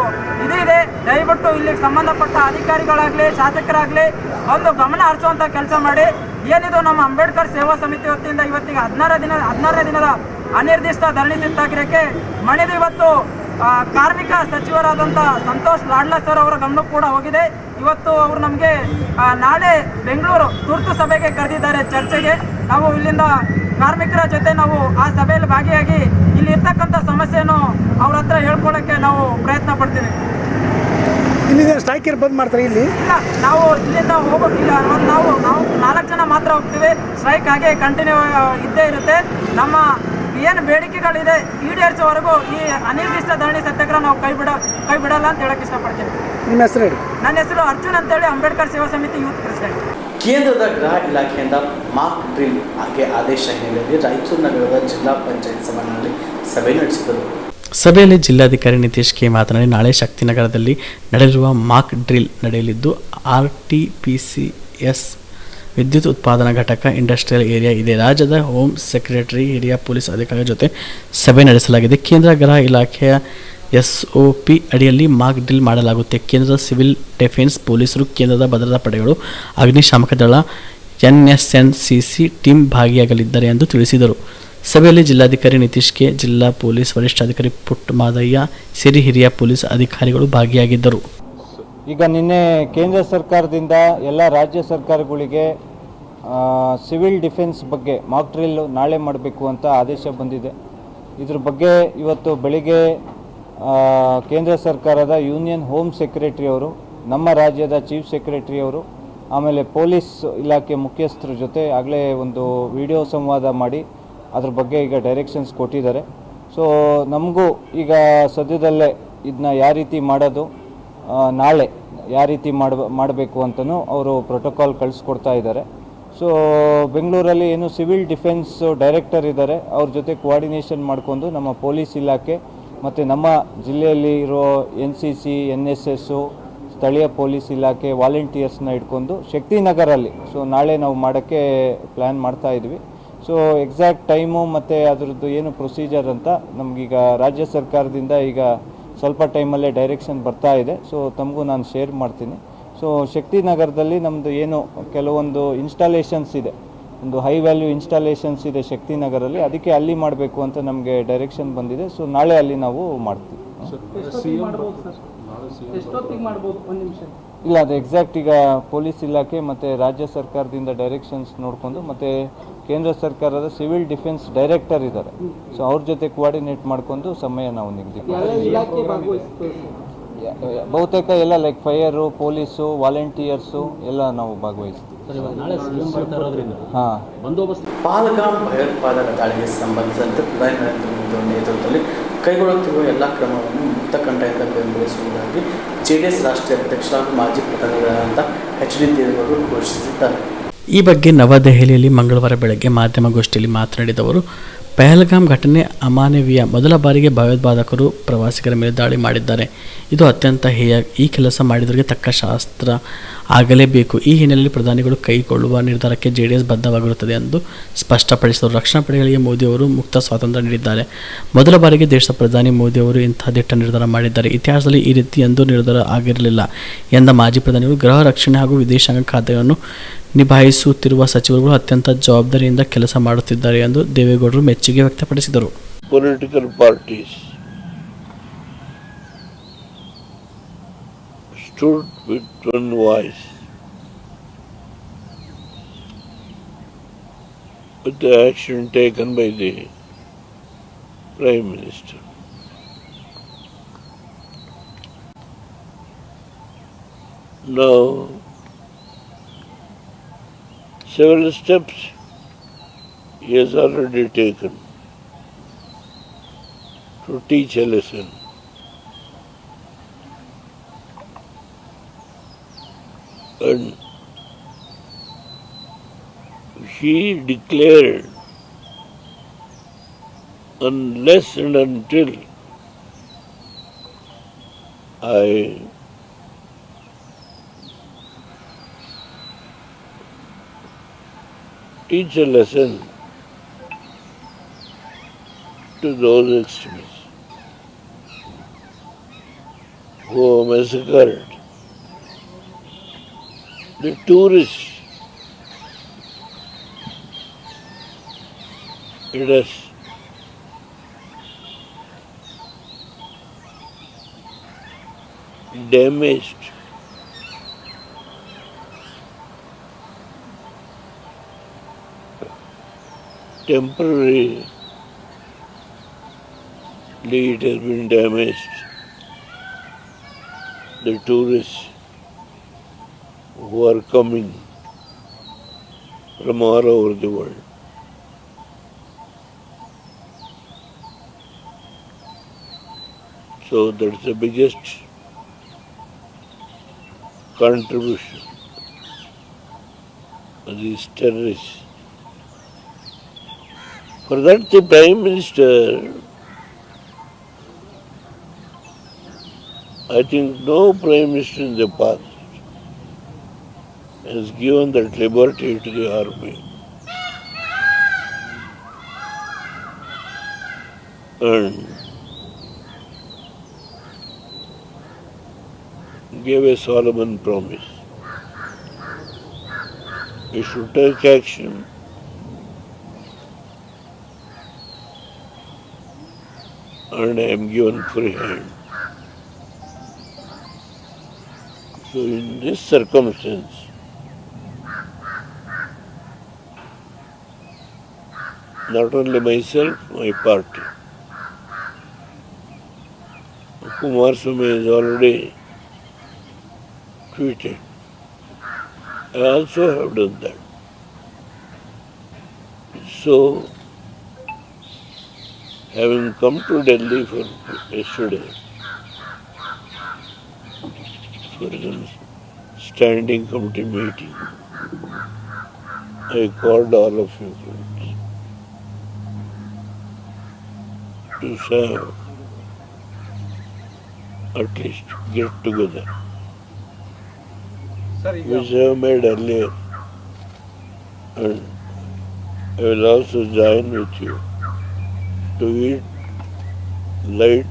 S10: ಇದು ಇದೆ. ದಯವಿಟ್ಟು ಇಲ್ಲಿಗೆ ಸಂಬಂಧಪಟ್ಟ ಅಧಿಕಾರಿಗಳಾಗಲಿ, ಶಾಸಕರಾಗಲಿ ಒಂದು ಗಮನ ಹರಿಸುವಂಥ ಕೆಲಸ ಮಾಡಿ. ಏನಿದು ನಮ್ಮ ಅಂಬೇಡ್ಕರ್ ಸೇವಾ ಸಮಿತಿ ವತಿಯಿಂದ ಇವತ್ತಿಗೆ 16ನೇ ದಿನದ ಅನಿರ್ದಿಷ್ಟ ಧರಣಿ ಸತ್ಯಾಗ್ರಹಕ್ಕೆ ಮಣಿದು ಇವತ್ತು ಕಾರ್ಮಿಕ ಸಚಿವರಾದಂಥ ಸಂತೋಷ್ ಲಾಡ್ಲಾ ಸರ್ ಅವರ ಗಮನಕ್ಕೆ ಕೂಡ ಹೋಗಿದೆ. ಇವತ್ತು ಅವರು ನಮಗೆ ನಾಳೆ ಬೆಂಗಳೂರು ತುರ್ತು ಸಭೆಗೆ ಕರೆದಿದ್ದಾರೆ ಚರ್ಚೆಗೆ. ನಾವು ಇಲ್ಲಿಂದ ಕಾರ್ಮಿಕರ ಜೊತೆ ನಾವು ಆ ಸಭೆಯಲ್ಲಿ ಭಾಗಿಯಾಗಿ ಇಲ್ಲಿ ಇರ್ತಕ್ಕಂಥ ಸಮಸ್ಯೆಯನ್ನು ಅವ್ರ ಹತ್ರ ಹೇಳ್ಕೊಳ್ಳೋಕ್ಕೆ ನಾವು ಪ್ರಯತ್ನ ಪಡ್ತೀವಿ.
S7: ಇಲ್ಲಿಂದ ಸ್ಟ್ರೈಕ್ ಬಂದ್ ಮಾಡ್ತಾರೆ ಇಲ್ಲಿ?
S10: ಇಲ್ಲ, ನಾವು ಇಲ್ಲಿಂದ ಹೋಗೋಕ್ಕಿಲ್ಲ. ನಾವು 4 ಜನ ಮಾತ್ರ ಹೋಗ್ತೀವಿ. ಸ್ಟ್ರೈಕ್ ಹಾಗೆ ಕಂಟಿನ್ಯೂ ಇದ್ದೇ ಇರುತ್ತೆ. ನಮ್ಮ ಏನು ಬೇಡಿಕೆಗಳಿದೆ ಈಡೇರಿಸುವವರೆಗೂ ಈ ಅನಿರ್ದಿಷ್ಟ ಧರಣಿ ಸತ್ಯಾಗ್ರಹ ನಾವು ಕೈ ಬಿಡಲ್ಲ ಅಂತ ಹೇಳಕ್ಕೆ ಇಷ್ಟಪಡ್ತೀವಿ.
S7: ನಿಮ್ಮ ಹೆಸರು ಹೇಳಿ.
S10: ನನ್ನ ಹೆಸರು ಅರ್ಜುನ್ ಅಂತೇಳಿ, ಅಂಬೇಡ್ಕರ್ ಸೇವಾ ಸಮಿತಿ ಯೂತ್ ಪ್ರೆಸಿಡೆಂಟ್.
S3: ಕೇಂದ್ರದ ಗೃಹ ಇಲಾಖೆಯಿಂದ ಮಾಕ್ ಡ್ರಿಲ್ ಆಗಿ ಆದೇಶ ಹಿನ್ನೆಲೆಯಲ್ಲಿ ರಾಯಚೂರು ನಗರದ ಜಿಲ್ಲಾ ಪಂಚಾಯತ್ ಸಭಾಂಗಣದಲ್ಲಿ ಸಭೆ ನಡೆಸಿದರು.
S8: ಸಭೆಯಲ್ಲಿ ಜಿಲ್ಲಾಧಿಕಾರಿ ನಿತೀಶ್ ಕೆ ಮಾತನಾಡಿ, ನಾಳೆ ಶಕ್ತಿನಗರದಲ್ಲಿ ನಡೆಯಲಿರುವ ಮಾಕ್ ಡ್ರಿಲ್ ನಡೆಯಲಿದ್ದು RTPCS ವಿದ್ಯುತ್ ಉತ್ಪಾದನಾ ಘಟಕ ಇಂಡಸ್ಟ್ರಿಯಲ್ ಏರಿಯಾ ಇದೆ. ರಾಜ್ಯದ ಹೋಮ್ ಸೆಕ್ರೆಟರಿ, ಹಿರಿಯ ಪೊಲೀಸ್ ಅಧಿಕಾರಿಗಳ ಜೊತೆ ಸಭೆ ನಡೆಸಲಾಗಿದೆ. ಕೇಂದ್ರ ಗೃಹ ಇಲಾಖೆಯ SOP ಅಡಿಯಲ್ಲಿ ಮಾಕ್ ಡ್ರಿಲ್ ಮಾಡಲಾಗುತ್ತೆ. ಕೇಂದ್ರದ ಸಿವಿಲ್ ಡಿಫೆನ್ಸ್ ಪೊಲೀಸರು, ಕೇಂದ್ರದ ಭದ್ರತಾ ಪಡೆಗಳು, ಅಗ್ನಿಶಾಮಕ ದಳ, NSNCC ಟೀಮ್ ಭಾಗಿಯಾಗಲಿದ್ದಾರೆ ಎಂದು ತಿಳಿಸಿದರು. ಸಭೆಯಲ್ಲಿ ಜಿಲ್ಲಾಧಿಕಾರಿ ನಿತೀಶ್ ಕೆ, ಜಿಲ್ಲಾ ಪೊಲೀಸ್ ವರಿಷ್ಠಾಧಿಕಾರಿ ಪುಟ್ಟ ಮಾದಯ್ಯ ಸೇರಿ ಹಿರಿಯ ಪೊಲೀಸ್ ಅಧಿಕಾರಿಗಳು ಭಾಗಿಯಾಗಿದ್ದರು.
S11: ಈಗ ನಿನ್ನೆ ಕೇಂದ್ರ ಸರ್ಕಾರದಿಂದ ಎಲ್ಲ ರಾಜ್ಯ ಸರ್ಕಾರಗಳಿಗೆ ಸಿವಿಲ್ ಡಿಫೆನ್ಸ್ ಬಗ್ಗೆ ಮಾಕ್ ಡ್ರಿಲ್ ನಾಳೆ ಮಾಡಬೇಕು ಅಂತ ಆದೇಶ ಬಂದಿದೆ. ಇದ್ರ ಬಗ್ಗೆ ಇವತ್ತು ಬೆಳಿಗ್ಗೆ ಕೇಂದ್ರ ಸರ್ಕಾರದ ಯೂನಿಯನ್ ಹೋಮ್ ಸೆಕ್ರೆಟರಿ ಅವರು, ನಮ್ಮ ರಾಜ್ಯದ ಚೀಫ್ ಸೆಕ್ರೆಟರಿ ಅವರು, ಆಮೇಲೆ ಪೊಲೀಸ್ ಇಲಾಖೆ ಮುಖ್ಯಸ್ಥರ ಜೊತೆ ಆಗಲೇ ಒಂದು ವಿಡಿಯೋ ಸಂವಾದ ಮಾಡಿ ಅದ್ರ ಬಗ್ಗೆ ಈಗ ಡೈರೆಕ್ಷನ್ಸ್ ಕೊಟ್ಟಿದ್ದಾರೆ. ಸೊ ನಮಗೂ ಈಗ ಸದ್ಯದಲ್ಲೇ ಇದನ್ನ ಯಾವ ರೀತಿ ಮಾಡೋದು, ನಾಳೆ ಯಾವ ರೀತಿ ಮಾಡಬೇಕು ಅಂತಲೂ ಅವರು ಪ್ರೋಟೋಕಾಲ್ ಕಳಿಸ್ಕೊಡ್ತಾ ಇದ್ದಾರೆ. ಸೊ ಬೆಂಗಳೂರಲ್ಲಿ ಏನು ಸಿವಿಲ್ ಡಿಫೆನ್ಸ್ ಡೈರೆಕ್ಟರ್ ಇದ್ದಾರೆ, ಅವ್ರ ಜೊತೆ ಕೋಆರ್ಡಿನೇಷನ್ ಮಾಡಿಕೊಂಡು ನಮ್ಮ ಪೊಲೀಸ್ ಇಲಾಖೆ ಮತ್ತು ನಮ್ಮ ಜಿಲ್ಲೆಯಲ್ಲಿ ಇರೋ NCC, NSS, ಸ್ಥಳೀಯ ಪೊಲೀಸ್ ಇಲಾಖೆ, ವಾಲಂಟಿಯರ್ಸ್ನ ಇಟ್ಕೊಂಡು ಶಕ್ತಿನಗರಲ್ಲಿ ನಾಳೆ ನಾವು ಮಾಡೋಕ್ಕೆ ಪ್ಲ್ಯಾನ್ ಮಾಡ್ತಾ ಇದ್ವಿ. ಸೊ ಎಕ್ಸಾಕ್ಟ್ ಟೈಮು ಮತ್ತು ಅದರದ್ದು ಏನು ಪ್ರೊಸೀಜರ್ ಅಂತ ನಮಗೀಗ ರಾಜ್ಯ ಸರ್ಕಾರದಿಂದ ಈಗ ಸ್ವಲ್ಪ ಟೈಮಲ್ಲೇ ಡೈರೆಕ್ಷನ್ ಬರ್ತಾ ಇದೆ. ಸೊ ತಮಗೂ ನಾನು ಶೇರ್ ಮಾಡ್ತೀನಿ. ಸೊ ಶಕ್ತಿನಗರದಲ್ಲಿ ನಮ್ಮದು ಏನು ಕೆಲವೊಂದು ಇನ್ಸ್ಟಾಲೇಷನ್ಸ್ ಇದೆ, ಒಂದು ಹೈ ವ್ಯಾಲ್ಯೂ ಇನ್ಸ್ಟಾಲೇಷನ್ಸ್ ಇದೆ ಶಕ್ತಿನಗರಲ್ಲಿ, ಅದಕ್ಕೆ ಅಲ್ಲಿ ಮಾಡಬೇಕು ಅಂತ ನಮಗೆ ಡೈರೆಕ್ಷನ್ ಬಂದಿದೆ. ಸೊ ನಾಳೆ ಅಲ್ಲಿ ನಾವು ಮಾಡ್ತೀವಿ. ಇಲ್ಲ, ಅದು ಎಕ್ಸಾಕ್ಟ್ ಈಗ ಪೊಲೀಸ್ ಇಲಾಖೆ ಮತ್ತು ರಾಜ್ಯ ಸರ್ಕಾರದಿಂದ ಡೈರೆಕ್ಷನ್ಸ್ ನೋಡಿಕೊಂಡು ಮತ್ತು ಕೇಂದ್ರ ಸರ್ಕಾರದ ಸಿವಿಲ್ ಡಿಫೆನ್ಸ್ ಡೈರೆಕ್ಟರ್ ಇದ್ದಾರೆ, ಸೊ ಅವ್ರ ಜೊತೆ ಕೋಆರ್ಡಿನೇಟ್ ಮಾಡಿಕೊಂಡು ಸಮಯ ನಾವು ನಿಗದಿ ಬಹುತೇಕ ಎಲ್ಲ ಲೈಕ್ ಫೈರು, ಪೊಲೀಸು, ವಾಲಂಟಿಯರ್ಸು ಎಲ್ಲ ನಾವು ಭಾಗವಹಿಸ್ತೀವಿ.
S3: ಪಹಲ್ಗಾಮ್ ಭಯೋತ್ಪಾದಕ ದಾಳಿಗೆ ಸಂಬಂಧಿಸಿದಂತೆ ಪ್ರಧಾನಿ ನರೇಂದ್ರ ಮೋದಿ ಅವರ ನೇತೃತ್ವದಲ್ಲಿ ಕೈಗೊಳ್ಳುತ್ತಿರುವ ಎಲ್ಲ ಕ್ರಮವನ್ನು ಮುಕ್ತಕಂಠದಿಂದ ಬೆಂಬಲಿಸುವುದಾಗಿ JDS ರಾಷ್ಟ್ರೀಯ ಅಧ್ಯಕ್ಷ ಮಾಜಿ ಪ್ರಧಾನಿಗಳಾದಂಥ HD ದೇವೇಗೌಡರು ಘೋಷಿಸಿದ್ದಾರೆ.
S8: ಈ ಬಗ್ಗೆ ನವದೆಹಲಿಯಲ್ಲಿ ಮಂಗಳವಾರ ಬೆಳಗ್ಗೆ ಮಾಧ್ಯಮಗೋಷ್ಠಿಯಲ್ಲಿ ಮಾತನಾಡಿದ ಅವರು, ಪಹಲ್ಗಾಮ್ ಘಟನೆ ಅಮಾನವೀಯ. ಮೊದಲ ಬಾರಿಗೆ ಭಯೋತ್ಪಾದಕರು ಪ್ರವಾಸಿಗರ ಮೇಲೆ ದಾಳಿ ಮಾಡಿದ್ದಾರೆ. ಇದು ಅತ್ಯಂತ ಹೇಯ. ಈ ಕೆಲಸ ಮಾಡಿದವರಿಗೆ ತಕ್ಕ ಶಾಸ್ತ್ರ ಆಗಲೇಬೇಕು. ಈ ಹಿನ್ನೆಲೆಯಲ್ಲಿ ಪ್ರಧಾನಿಗಳು ಕೈಗೊಳ್ಳುವ ನಿರ್ಧಾರಕ್ಕೆ JDS ಬದ್ಧವಾಗಿರುತ್ತದೆ ಎಂದು ಸ್ಪಷ್ಟಪಡಿಸಿದರು. ರಕ್ಷಣಾ ಪಡೆಗಳಿಗೆ ಮೋದಿಯವರು ಮುಕ್ತ ಸ್ವಾತಂತ್ರ್ಯ ನೀಡಿದ್ದಾರೆ. ಮೊದಲ ಬಾರಿಗೆ ದೇಶದ ಪ್ರಧಾನಿ ಮೋದಿಯವರು ಇಂತಹ ದಿಟ್ಟ ನಿರ್ಧಾರ ಮಾಡಿದ್ದಾರೆ. ಇತಿಹಾಸದಲ್ಲಿ ಈ ರೀತಿ ಎಂದೂ ನಿರ್ಧಾರ ಆಗಿರಲಿಲ್ಲ ಎಂದ ಮಾಜಿ ಪ್ರಧಾನಿಗಳು, ಗೃಹ ರಕ್ಷಣೆ ಹಾಗೂ ವಿದೇಶಾಂಗ ಖಾತೆಯನ್ನು ನಿಭಾಯಿಸುತ್ತಿರುವ ಸಚಿವರುಗಳು ಅತ್ಯಂತ ಜವಾಬ್ದಾರಿಯಿಂದ ಕೆಲಸ ಮಾಡುತ್ತಿದ್ದಾರೆ ಎಂದು ದೇವೇಗೌಡರು ಮೆಚ್ಚುಗೆ ವ್ಯಕ್ತಪಡಿಸಿದರು.
S12: Political parties stood with one voice, with the action taken by the Prime Minister. Now, several steps he has already taken to teach a lesson. And he declared, unless and until I teach a lesson to those extremists who massacred the tourists. It has damaged temporarily, it has been damaged. The tourists who are coming from all over the world. So that's the biggest contribution of these terrorists. For that, the Prime Minister, I think no Prime Minister in the past has given that liberty to the army. And gave a solemn promise. We should take action and I am given free hand. So in this circumstance, not only myself, my party, Kumaraswamy has already tweeted. I also have done that. So, having come to Delhi for yesterday, for a standing committee meeting, I called all of you friends to have at least get together. Which I have made earlier, and I will also join with you to eat light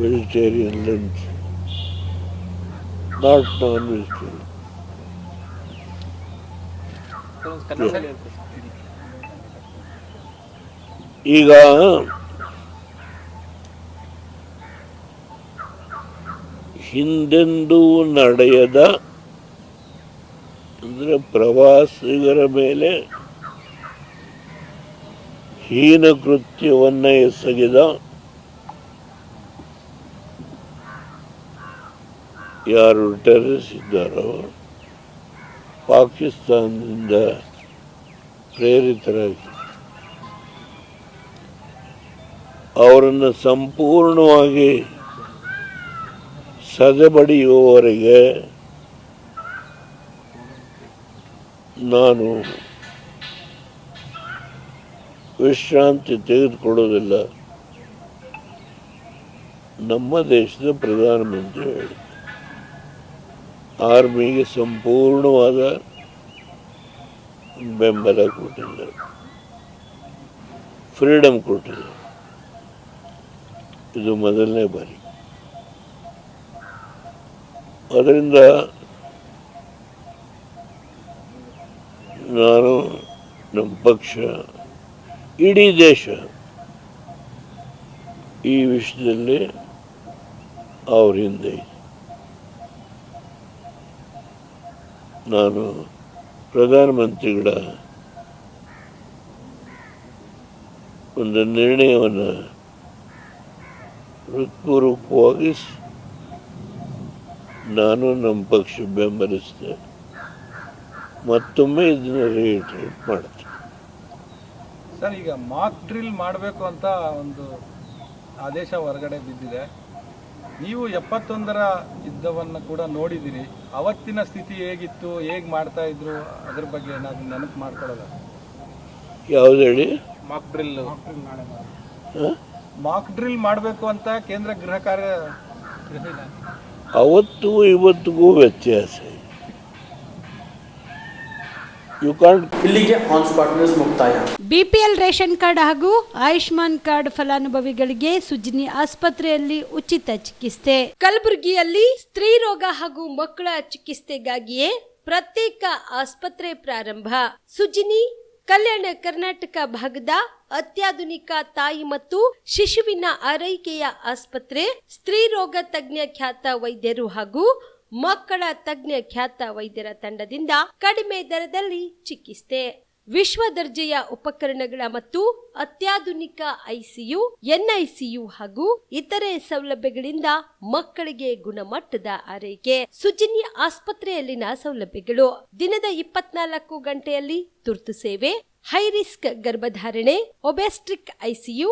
S12: vegetarian lunch, not non-vegetarian. ಈಗ ಹಿಂದೆಂದೂ ನಡೆಯದ ಅಂದರೆ ಪ್ರವಾಸಿಗರ ಮೇಲೆ ಹೀನ ಕೃತ್ಯವನ್ನು ಎಸಗಿದ ಯಾರು terrorist ಇದ್ದಾರೋ ಪಾಕಿಸ್ತಾನದಿಂದ ಪ್ರೇರಿತರಾಗಿ ಅವರನ್ನು ಸಂಪೂರ್ಣವಾಗಿ ಸದೆಬಡಿಯುವವರೆಗೆ ನಾನು ವಿಶ್ರಾಂತಿ ತೆಗೆದುಕೊಳ್ಳೋದಿಲ್ಲ. ನಮ್ಮ ದೇಶದ ಪ್ರಧಾನಮಂತ್ರಿ ಹೇಳಿ ಆರ್ಮಿಗೆ ಸಂಪೂರ್ಣವಾದ ಬೆಂಬಲ ಕೊಟ್ಟಿದ್ದಾರೆ, ಫ್ರೀಡಮ್ ಕೊಟ್ಟಿದ್ದಾರೆ. ಇದು ಮೊದಲನೇ ಬಾರಿ. ಅದರಿಂದ ನಾನು, ನಮ್ಮ ಪಕ್ಷ, ಇಡೀ ದೇಶ ಈ ವಿಷಯದಲ್ಲಿ ಅವ್ರ ಹಿಂದೆ ಇದೆ. ನಾನು ಪ್ರಧಾನಮಂತ್ರಿಗಳ ಒಂದು ನಿರ್ಣಯವನ್ನು ಹೃತ್ಪೂರ್ವಕವಾಗಿ ನಾನು ನಮ್ಮ ಪಕ್ಷ ಬೆಂಬಲಿಸಿದೆ. ಮತ್ತೊಮ್ಮೆ ಇದನ್ನು ರಿಇಟರೇಟ್ ಮಾಡ್ತೀನಿ.
S13: ಸರ್, ಈಗ ಮಾಕ್ ಡ್ರಿಲ್ ಮಾಡಬೇಕು ಅಂತ ಒಂದು ಆದೇಶ ಹೊರಗಡೆ ಬಿದ್ದಿದೆ. ನೀವು 71ರ ಯುದ್ಧವನ್ನು ಕೂಡ ನೋಡಿದ್ದೀರಿ. ಅವತ್ತಿನ ಸ್ಥಿತಿ ಹೇಗಿತ್ತು, ಹೇಗೆ ಮಾಡ್ತಾ ಇದ್ರು, ಅದ್ರ ಬಗ್ಗೆ ಏನಾದರೂ ನೆನಪು ಮಾಡ್ಕೊಳ್ಳೋದ?
S12: ಯಾವ್ದು ಹೇಳಿ?
S13: ಮಾಕ್ ಡ್ರಿಲ್ ಮಾಡಬೇಕು ಅಂತ ಕೇಂದ್ರ ಗೃಹ ಕಾರ್ಯ
S12: ಅವತ್ತು ಇವತ್ತಿಗೂ ವ್ಯತ್ಯಾಸ.
S3: ಇಲ್ಲಿಗೆ ಆನ್ ಸ್ಪಾಟ್ ನ್ಯೂಸ್ ಮುಕ್ತಾಯ.
S2: ಬಿಪಿಎಲ್ ರೇಷನ್ ಕಾರ್ಡ್ ಹಾಗೂ ಆಯುಷ್ಮಾನ್ ಕಾರ್ಡ್ ಫಲಾನುಭವಿಗಳಿಗೆ ಸುಜಿನಿ ಆಸ್ಪತ್ರೆಯಲ್ಲಿ ಉಚಿತ ಚಿಕಿತ್ಸೆ. ಕಲಬುರಗಿಯಲ್ಲಿ ಸ್ತ್ರೀ ರೋಗ ಹಾಗೂ ಮಕ್ಕಳ ಚಿಕಿತ್ಸೆಗಾಗಿಯೇ ಪ್ರತ್ಯೇಕ ಆಸ್ಪತ್ರೆ ಪ್ರಾರಂಭ. ಸುಜಿನಿ ಕಲ್ಯಾಣ ಕರ್ನಾಟಕ ಭಾಗದ ಅತ್ಯಾಧುನಿಕ ತಾಯಿ ಮತ್ತು ಶಿಶುವಿನ ಆರೈಕೆಯ ಆಸ್ಪತ್ರೆ. ಸ್ತ್ರೀ ರೋಗ ತಜ್ಞ ಖ್ಯಾತ ವೈದ್ಯರು ಹಾಗೂ ಮಕ್ಕಳ ತಜ್ಞ ಖ್ಯಾತ ವೈದ್ಯರ ತಂಡದಿಂದ ಕಡಿಮೆ ದರದಲ್ಲಿ ಚಿಕಿತ್ಸೆ. ವಿಶ್ವ ದರ್ಜೆಯ ಉಪಕರಣಗಳ ಮತ್ತು ಅತ್ಯಾಧುನಿಕ ಐಸಿಯು, ಎನ್ಐಸಿಯು ಹಾಗೂ ಇತರೆ ಸೌಲಭ್ಯಗಳಿಂದ ಮಕ್ಕಳಿಗೆ ಗುಣಮಟ್ಟದ ಆರೈಕೆ. ಸುಜಿನಿ ಆಸ್ಪತ್ರೆಯಲ್ಲಿನ ಸೌಲಭ್ಯಗಳು: ದಿನದ 24 ಗಂಟೆಯಲ್ಲಿ ತುರ್ತು ಸೇವೆ, ಹೈ ರಿಸ್ಕ್ ಗರ್ಭಧಾರಣೆ, ಒಬೆಸ್ಟ್ರಿಕ್ ಐಸಿಯು,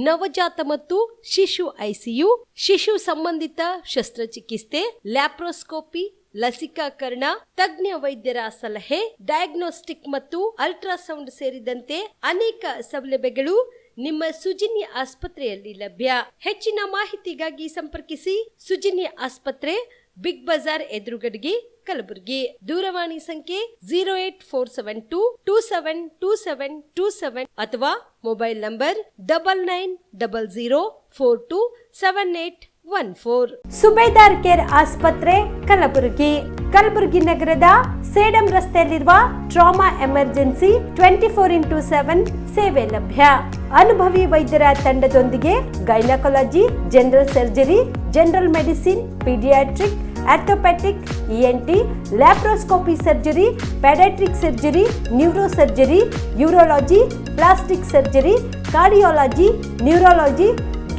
S2: ನವಜಾತ ಮತ್ತು ಶಿಶು ಐಸಿಯು, ಶಿಶು ಸಂಬಂಧಿತ ಶಸ್ತ್ರಚಿಕಿತ್ಸೆ, ಲ್ಯಾಪ್ರೋಸ್ಕೋಪಿ, ಲಸಿಕಾಕರಣ, ತಜ್ಞ ವೈದ್ಯರ ಸಲಹೆ, ಡಯಾಗ್ನೋಸ್ಟಿಕ್ ಮತ್ತು ಅಲ್ಟ್ರಾಸೌಂಡ್ ಸೇರಿದಂತೆ ಅನೇಕ ಸೌಲಭ್ಯಗಳು ನಿಮ್ಮ ಸುಜಿನಿ ಆಸ್ಪತ್ರೆಯಲ್ಲಿ ಲಭ್ಯ. ಹೆಚ್ಚಿನ ಮಾಹಿತಿಗಾಗಿ ಸಂಪರ್ಕಿಸಿ ಸುಜಿನಿ ಆಸ್ಪತ್ರೆ, ಬಿಗ್ ಬಜಾರ್ ಎದುರುಗಡೆಗೆ, ಕಲಬುರಗಿ. ದೂರವಾಣಿ ಸಂಖ್ಯೆ 08472272727 ಅಥವಾ ಮೊಬೈಲ್ ನಂಬರ್ 9900427814. ಸುಬೇದಾರ್ ಕೇರ್ ಆಸ್ಪತ್ರೆ, ಕಲಬುರಗಿ. ಕಲಬುರಗಿ ನಗರದ ಸೇಡಂ ರಸ್ತೆಯಲ್ಲಿರುವ ಟ್ರಾಮಾ ಎಮರ್ಜೆನ್ಸಿ 24x7 ಸೇವೆ ಲಭ್ಯ. ಅನುಭವಿ ವೈದ್ಯರ ತಂಡದೊಂದಿಗೆ gynaecology, general surgery, general medicine, paediatric, orthopaedic, ENT, laparoscopy surgery, paediatric surgery, neuro surgery, urology, plastic surgery, cardiology, neurology,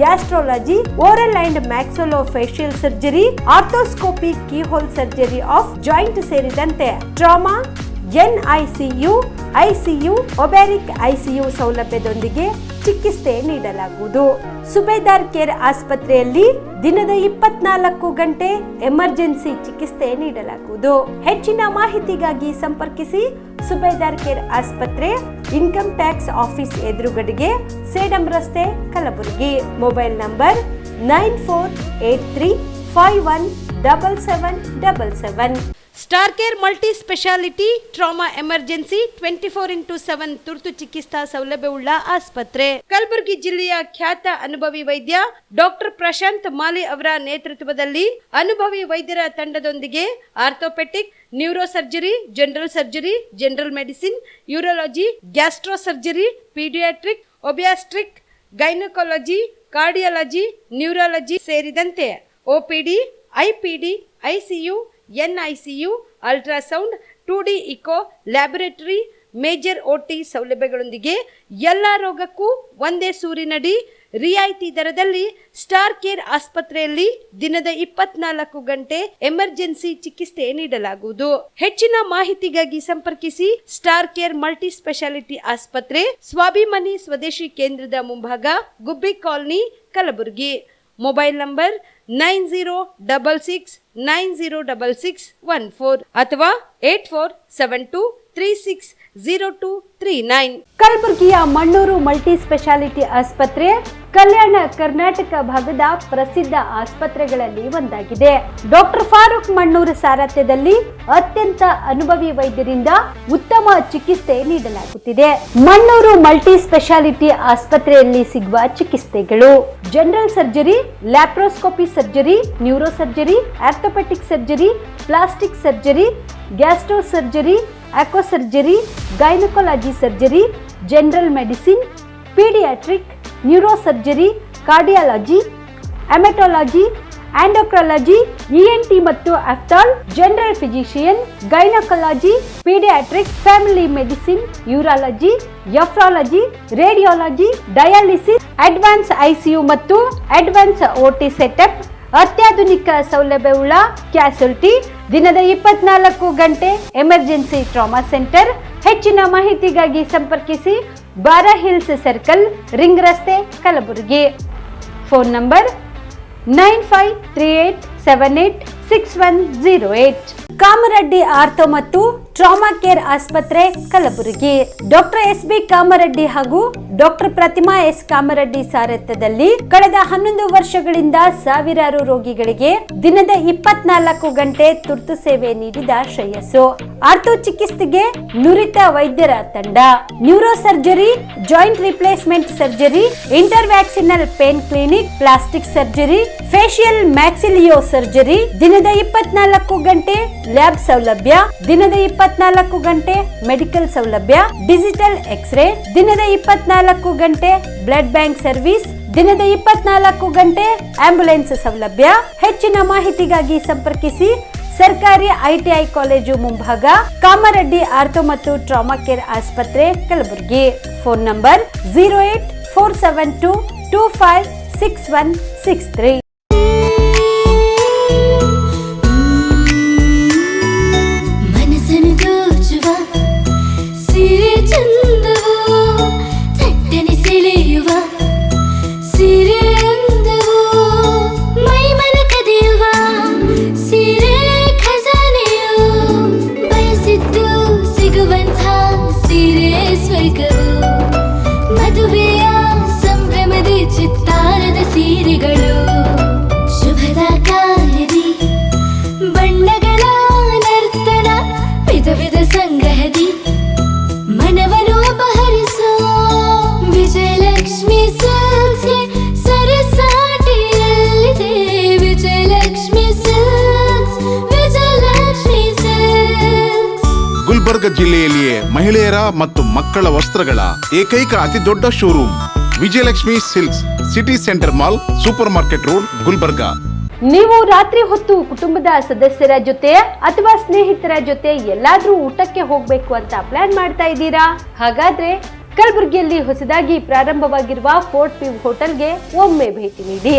S2: gastrology, oral and maxillofacial surgery, arthroscopy, keyhole surgery of joint ಸೇರಿದಂತೆ trauma, NICU, ICU, obstetric ICU ಸೌಲಭ್ಯದೊಂದಿಗೆ ಚಿಕಿತ್ಸೆ ನೀಡಲಾಗುವುದು. ಸುಬೇದಾರ್ care ಆಸ್ಪತ್ರೆಯಲ್ಲಿ ದಿನದ 24 ಗಂಟೆ emergency ಚಿಕಿತ್ಸೆ ನೀಡಲಾಗುವುದು. ಹೆಚ್ಚಿನ ಮಾಹಿತಿಗಾಗಿ ಸಂಪರ್ಕಿಸಿ ಸುಬೇದಾರ್ ಕೇರ್ ಆಸ್ಪತ್ರೆ, ಇನ್ಕಮ್ ಟ್ಯಾಕ್ಸ್ ಆಫೀಸ್ ಎದುರುಗಡೆಗೆ, ಸೇಡಂ ರಸ್ತೆ, Kalaburagi. Mobile number 9483517777. Star care multi speciality trauma emergency 24x7 ತುರ್ತು ಚಿಕಿತ್ಸಾ ಸೌಲಭ್ಯವುಳ್ಳ ಆಸ್ಪತ್ರೆ. ಕಲಬುರಗಿ ಜಿಲ್ಲೆಯ ಖ್ಯಾತ ಅನುಭವಿ ವೈದ್ಯ ಡಾಕ್ಟರ್ ಪ್ರಶಾಂತ್ ಮಾಲಿ ಅವರ ನೇತೃತ್ವದಲ್ಲಿ ಅನುಭವಿ ವೈದ್ಯರ ತಂಡದೊಂದಿಗೆ orthopaedic, neuro surgery, general surgery, general medicine, urology, gastro surgery, paediatric, obstetric, gynaecology, cardiology, neurology ಸೇರಿದಂತೆ OPD, IPD, ICU, NICU, ultrasound, 2D echo, laboratory, major OT ಸೌಲಭ್ಯಗಳೊಂದಿಗೆ ಎಲ್ಲ ರೋಗಕ್ಕೂ ಒಂದೇ ಸೂರಿನಡಿ ರಿಯಾಯಿತಿ ದರದಲ್ಲಿ ಸ್ಟಾರ್ ಕೇರ್ ಆಸ್ಪತ್ರೆಯಲ್ಲಿ ದಿನದ 24 ಗಂಟೆ ಎಮರ್ಜೆನ್ಸಿ ಚಿಕಿತ್ಸೆ ನೀಡಲಾಗುವುದು. ಹೆಚ್ಚಿನ ಮಾಹಿತಿಗಾಗಿ ಸಂಪರ್ಕಿಸಿ ಸ್ಟಾರ್ ಕೇರ್ ಮಲ್ಟಿ ಸ್ಪೆಷಾಲಿಟಿ ಆಸ್ಪತ್ರೆ, ಸ್ವಾಭಿಮಾನಿ ಸ್ವದೇಶಿ ಕೇಂದ್ರದ ಮುಂಭಾಗ, ಗುಬ್ಬಿ ಕಾಲನಿ, ಕಲಬುರಗಿ. ಮೊಬೈಲ್ ನಂಬರ್ 9066906614 ಅಥವಾ 8472360239. ಕಲಬುರಗಿಯ ಮಣ್ಣೂರು ಮಲ್ಟಿ ಸ್ಪೆಷಾಲಿಟಿ ಆಸ್ಪತ್ರೆ ಕಲ್ಯಾಣ ಕರ್ನಾಟಕ ಭಾಗದ ಪ್ರಸಿದ್ಧ ಆಸ್ಪತ್ರೆಗಳಲ್ಲಿ ಒಂದಾಗಿದೆ. ಡಾಕ್ಟರ್ ಫಾರೂಕ್ ಮಣ್ಣೂರು ಸಾರಥ್ಯದಲ್ಲಿ ಅತ್ಯಂತ ಅನುಭವಿ ವೈದ್ಯರಿಂದ ಉತ್ತಮ ಚಿಕಿತ್ಸೆ ನೀಡಲಾಗುತ್ತಿದೆ. ಮಣ್ಣೂರು ಮಲ್ಟಿ ಸ್ಪೆಷಾಲಿಟಿ ಆಸ್ಪತ್ರೆಯಲ್ಲಿ ಸಿಗುವ ಚಿಕಿತ್ಸೆಗಳು: general surgery, laparoscopy surgery, neuro surgery, orthopaedic surgery, plastic surgery, gastro surgery, onco surgery, gynaecology surgery, general medicine, paediatric, neuro surgery, cardiology, haematology, endocrinology, ENT ಮತ್ತು ophthal, general physician, gynaecology, paediatric, family medicine, urology, nephrology, radiology, dialysis, advance ICU ಮತ್ತು advance OT setup, ಅತ್ಯಾಧುನಿಕ ಸೌಲಭ್ಯವುಳ್ಳ ಕ್ಯಾಸುಲಿಟಿ, ದಿನದ 24 ಗಂಟೆ emergency trauma centre. ಹೆಚ್ಚಿನ ಮಾಹಿತಿಗಾಗಿ ಸಂಪರ್ಕಿಸಿ ಬಾರಾ hills circle, ring ರಸ್ತೆ, Kalaburagi. Phone number 9538786108. Kamareddy ortho ಮತ್ತು ಟ್ರಾಮಾ ಕೇರ್ ಆಸ್ಪತ್ರೆ, ಕಲಬುರಗಿ. ಡಾಕ್ಟರ್ SB ಕಾಮರೆಡ್ಡಿ ಹಾಗೂ ಡಾಕ್ಟರ್ ಪ್ರತಿಮಾ S ಕಾಮರೆಡ್ಡಿ ಸಾರಥ್ಯದಲ್ಲಿ ಕಳೆದ 11 ವರ್ಷಗಳಿಂದ ಸಾವಿರಾರು ರೋಗಿಗಳಿಗೆ ದಿನದ 24 ಗಂಟೆ ತುರ್ತು ಸೇವೆ ನೀಡಿದ ಶ್ರೇಯಸ್ಸು. ಆರ್ಥೋ ಚಿಕಿತ್ಸೆಗೆ ನುರಿತ ವೈದ್ಯರ ತಂಡ, neuro surgery, joint replacement surgery, interventional pain clinic, plastic surgery, facial maxillo surgery, ದಿನದ 24 ಗಂಟೆ ಲ್ಯಾಬ್ ಸೌಲಭ್ಯ, ದಿನದ 24 ಗಂಟೆ ಮೆಡಿಕಲ್ ಸೌಲಭ್ಯ, ಡಿಜಿಟಲ್ ಎಕ್ಸ್ರೇ, ದಿನದ 24 ಗಂಟೆ ಬ್ಲಡ್ ಬ್ಯಾಂಕ್ ಸರ್ವಿಸ್, ದಿನದ 24 ಗಂಟೆ ಆಂಬ್ಯುಲೆನ್ಸ್ ಸೌಲಭ್ಯ. ಹೆಚ್ಚಿನ ಮಾಹಿತಿಗಾಗಿ ಸಂಪರ್ಕಿಸಿ ಸರ್ಕಾರಿ ITI ಕಾಲೇಜು ಮುಂಭಾಗ, ಕಾಮರೆಡ್ಡಿ ಆರ್ಥೋ ಮತ್ತು ಟ್ರಾಮಾ ಕೇರ್ ಆಸ್ಪತ್ರೆ, ಕಲಬುರಗಿ. Phone number 08472256163.
S1: ಜಿಲ್ಲೆಯಲ್ಲಿಯೇ ಮಹಿಳೆಯರ ಮತ್ತು ಮಕ್ಕಳ ವಸ್ತ್ರಗಳ ಏಕೈಕ ಅತಿ ದೊಡ್ಡ showroom Vijayalakshmi silks, city centre mall, super market road, Gulbarga.
S2: ನೀವು ರಾತ್ರಿ ಹೊತ್ತು ಕುಟುಂಬದ ಸದಸ್ಯರ ಜೊತೆ ಅಥವಾ ಸ್ನೇಹಿತರ ಜೊತೆ ಎಲ್ಲಾದ್ರೂ ಊಟಕ್ಕೆ ಹೋಗ್ಬೇಕು ಅಂತ ಪ್ಲಾನ್ ಮಾಡ್ತಾ ಇದ್ದೀರಾ? ಹಾಗಾದ್ರೆ ಕಲಬುರಗಿಯಲ್ಲಿ ಹೊಸದಾಗಿ ಪ್ರಾರಂಭವಾಗಿರುವ ಫೋರ್ಟ್ ವ್ಯೂ ಹೋಟೆಲ್ಗೆ ಒಮ್ಮೆ ಭೇಟಿ ನೀಡಿ.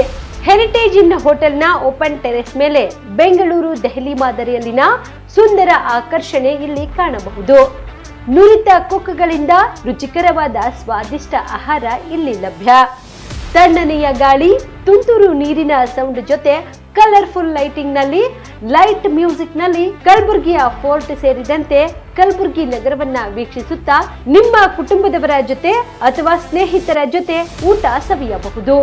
S2: ಹೆರಿಟೇಜ್ ಇನ್ ಹೋಟೆಲ್ನ ಓಪನ್ ಟೆರೆಸ್ ಮೇಲೆ ಬೆಂಗಳೂರು, ದೆಹಲಿ ಮಾದರಿಯಲ್ಲಿನ ಸುಂದರ ಆಕರ್ಷಣೆ ಇಲ್ಲಿ ಕಾಣಬಹುದು. ನುರಿತ ಕುಕ್ಗಳಿಂದ ರುಚಿಕರವಾದ ಸ್ವಾದಿಷ್ಟ ಆಹಾರ ಇಲ್ಲಿ ಲಭ್ಯ. ತಣ್ಣನೆಯ ಗಾಳಿ, ತುಂತುರು ನೀರಿನ ಸೌಂಡ್ ಜೊತೆ ಕಲರ್ಫುಲ್ ಲೈಟಿಂಗ್ ನಲ್ಲಿ, ಲೈಟ್ ಮ್ಯೂಸಿಕ್ ನಲ್ಲಿ ಕಲಬುರಗಿಯ ಫೋರ್ಟ್ ಸೇರಿದಂತೆ ಕಲಬುರಗಿ ನಗರವನ್ನ ವೀಕ್ಷಿಸುತ್ತಾ ನಿಮ್ಮ ಕುಟುಂಬದವರ ಜೊತೆ ಅಥವಾ ಸ್ನೇಹಿತರ ಜೊತೆ ಊಟ ಸವಿಯಬಹುದು.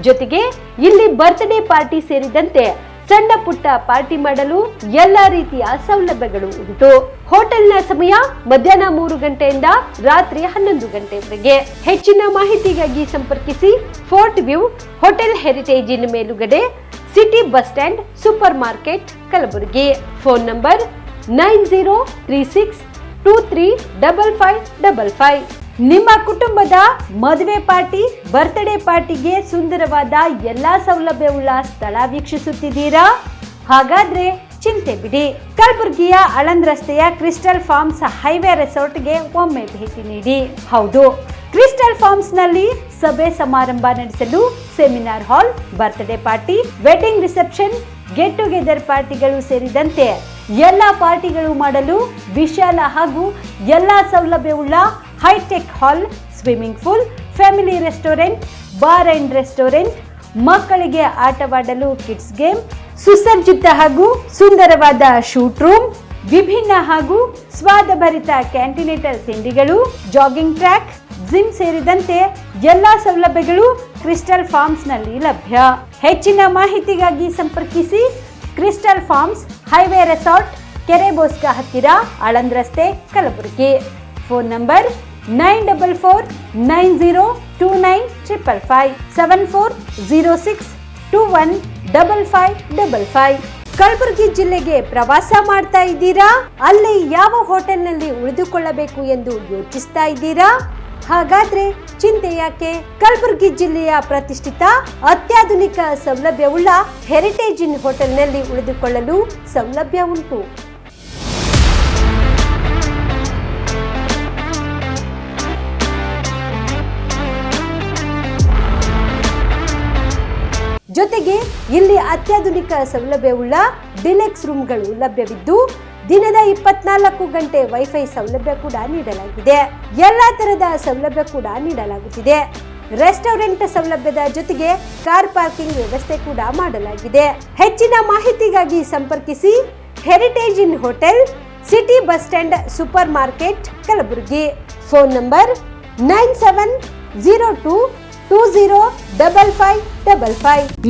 S2: ಜೊತೆಗೆ ಇಲ್ಲಿ ಬರ್ತ್ಡೇ ಪಾರ್ಟಿ ಸೇರಿದಂತೆ ಸಣ್ಣ ಪುಟ್ಟ ಪಾರ್ಟಿ ಮಾಡಲು ಎಲ್ಲಾ ರೀತಿಯ ಸೌಲಭ್ಯಗಳು ಉಂಟು. ಹೋಟೆಲ್ನ ಸಮಯ ಮಧ್ಯಾಹ್ನ 3 ಗಂಟೆಯಿಂದ ರಾತ್ರಿ 11 ಗಂಟೆವರೆಗೆ. ಹೆಚ್ಚಿನ ಮಾಹಿತಿಗಾಗಿ ಸಂಪರ್ಕಿಸಿ ಫೋರ್ಟ್ ವ್ಯೂ ಹೋಟೆಲ್, ಹೆರಿಟೇಜ್ ಇನ್ ಮೇಲುಗಡೆ, city bus stand, super market, Kalaburagi. Phone number 9036235555. ನಿಮ್ಮ ಕುಟುಂಬದ ಮದುವೆ ಪಾರ್ಟಿ, ಬರ್ತ್ಡೇ ಪಾರ್ಟಿಗೆ ಸುಂದರವಾದ ಎಲ್ಲಾ ಸೌಲಭ್ಯವುಳ್ಳ ಸ್ಥಳ ವೀಕ್ಷಿಸುತ್ತಿದ್ದೀರಾ? ಹಾಗಾದ್ರೆ ಚಿಂತೆ ಬಿಡಿ. ಕಲಬುರಗಿಯ ಆಳಂದ್ ರಸ್ತೆಯ ಕ್ರಿಸ್ಟಲ್ ಫಾರ್ಮ್ಸ್ ಹೈವೇ ರೆಸಾರ್ಟ್ಗೆ ಒಮ್ಮೆ ಭೇಟಿ ನೀಡಿ. ಹೌದು, ಕ್ರಿಸ್ಟಲ್ ಫಾರ್ಮ್ಸ್ ನಲ್ಲಿ ಸಭೆ ಸಮಾರಂಭ ನಡೆಸಲು seminar hall, birthday party, wedding reception, get together ಪಾರ್ಟಿಗಳು ಸೇರಿದಂತೆ ಎಲ್ಲ ಪಾರ್ಟಿಗಳು ಮಾಡಲು ವಿಶಾಲ ಹಾಗೂ ಎಲ್ಲಾ ಸೌಲಭ್ಯವುಳ್ಳ hi-tech hall, swimming pool, family restaurant, bar and restaurant, ಮಕ್ಕಳಿಗೆ ಆಟವಾಡಲು ಕಿಡ್ಸ್ ಗೇಮ್, ಸುಸಜ್ಜಿತ ಹಾಗೂ ಸುಂದರವಾದ ಶೂಟ್ ರೂಮ್, ವಿಭಿನ್ನ ಹಾಗೂ ಸ್ವಾದಭರಿತ ಕ್ಯಾಂಟಿನೇಟರ್ ತಿಂಡಿಗಳು, ಜಾಗಿಂಗ್ ಟ್ರ್ಯಾಕ್, ಜಿಮ್ ಸೇರಿದಂತೆ ಎಲ್ಲಾ ಸೌಲಭ್ಯಗಳು ಕ್ರಿಸ್ಟಲ್ ಫಾರ್ಮ್ಸ್ ನಲ್ಲಿ ಲಭ್ಯ. ಹೆಚ್ಚಿನ ಮಾಹಿತಿಗಾಗಿ ಸಂಪರ್ಕಿಸಿ ಕ್ರಿಸ್ಟಲ್ ಫಾರ್ಮ್ಸ್ ಹೈವೇ ರೆಸಾರ್ಟ್, ಕೆರೆ ಬೋಸ್ಕ ಹತ್ತಿರ, ಆಳಂದ್ ರಸ್ತೆ, ಕಲಬುರಗಿ. Phone number 9490295555 7406215555. ಕಲಬುರಗಿ ಜಿಲ್ಲೆಗೆ ಪ್ರವಾಸ ಮಾಡ್ತಾ ಇದ್ದೀರಾ? ಅಲ್ಲಿ ಯಾವ ಹೋಟೆಲ್ನಲ್ಲಿ ಉಳಿದುಕೊಳ್ಳಬೇಕು ಎಂದು ಯೋಚಿಸ್ತಾ ಇದ್ದೀರಾ? ಹಾಗಾದ್ರೆ ಚಿಂತೆ ಯಾಕೆ? ಕಲಬುರಗಿ ಜಿಲ್ಲೆಯ ಪ್ರತಿಷ್ಠಿತ ಅತ್ಯಾಧುನಿಕ ಸೌಲಭ್ಯವುಳ್ಳ ಹೆರಿಟೇಜ್ ಇನ್ ಹೋಟೆಲ್ನಲ್ಲಿ ಉಳಿದುಕೊಳ್ಳಲು ಸೌಲಭ್ಯ ಉಂಟು. ಜೊತೆಗೆ ಇಲ್ಲಿ ಅತ್ಯಾಧುನಿಕ ಸೌಲಭ್ಯವುಳ್ಳ ಡಿಲೆಕ್ಸ್ ರೂಮ್ಗಳು ಲಭ್ಯವಿದ್ದು ದಿನದ 24 ಗಂಟೆ ವೈಫೈ ಸೌಲಭ್ಯ ಕೂಡ ನೀಡಲಾಗಿದೆ. ಎಲ್ಲಾ ತರಹದ ಸೌಲಭ್ಯ ಕೂಡ ನೀಡಲಾಗುತ್ತಿದೆ. ರೆಸ್ಟೋರೆಂಟ್ ಸೌಲಭ್ಯದ ಜೊತೆಗೆ ಕಾರ್ ಪಾರ್ಕಿಂಗ್ ವ್ಯವಸ್ಥೆ ಕೂಡ ಮಾಡಲಾಗಿದೆ. ಹೆಚ್ಚಿನ ಮಾಹಿತಿಗಾಗಿ ಸಂಪರ್ಕಿಸಿ heritage inn hotel, city bus stand, super market, Kalaburagi. Phone number 9702205555.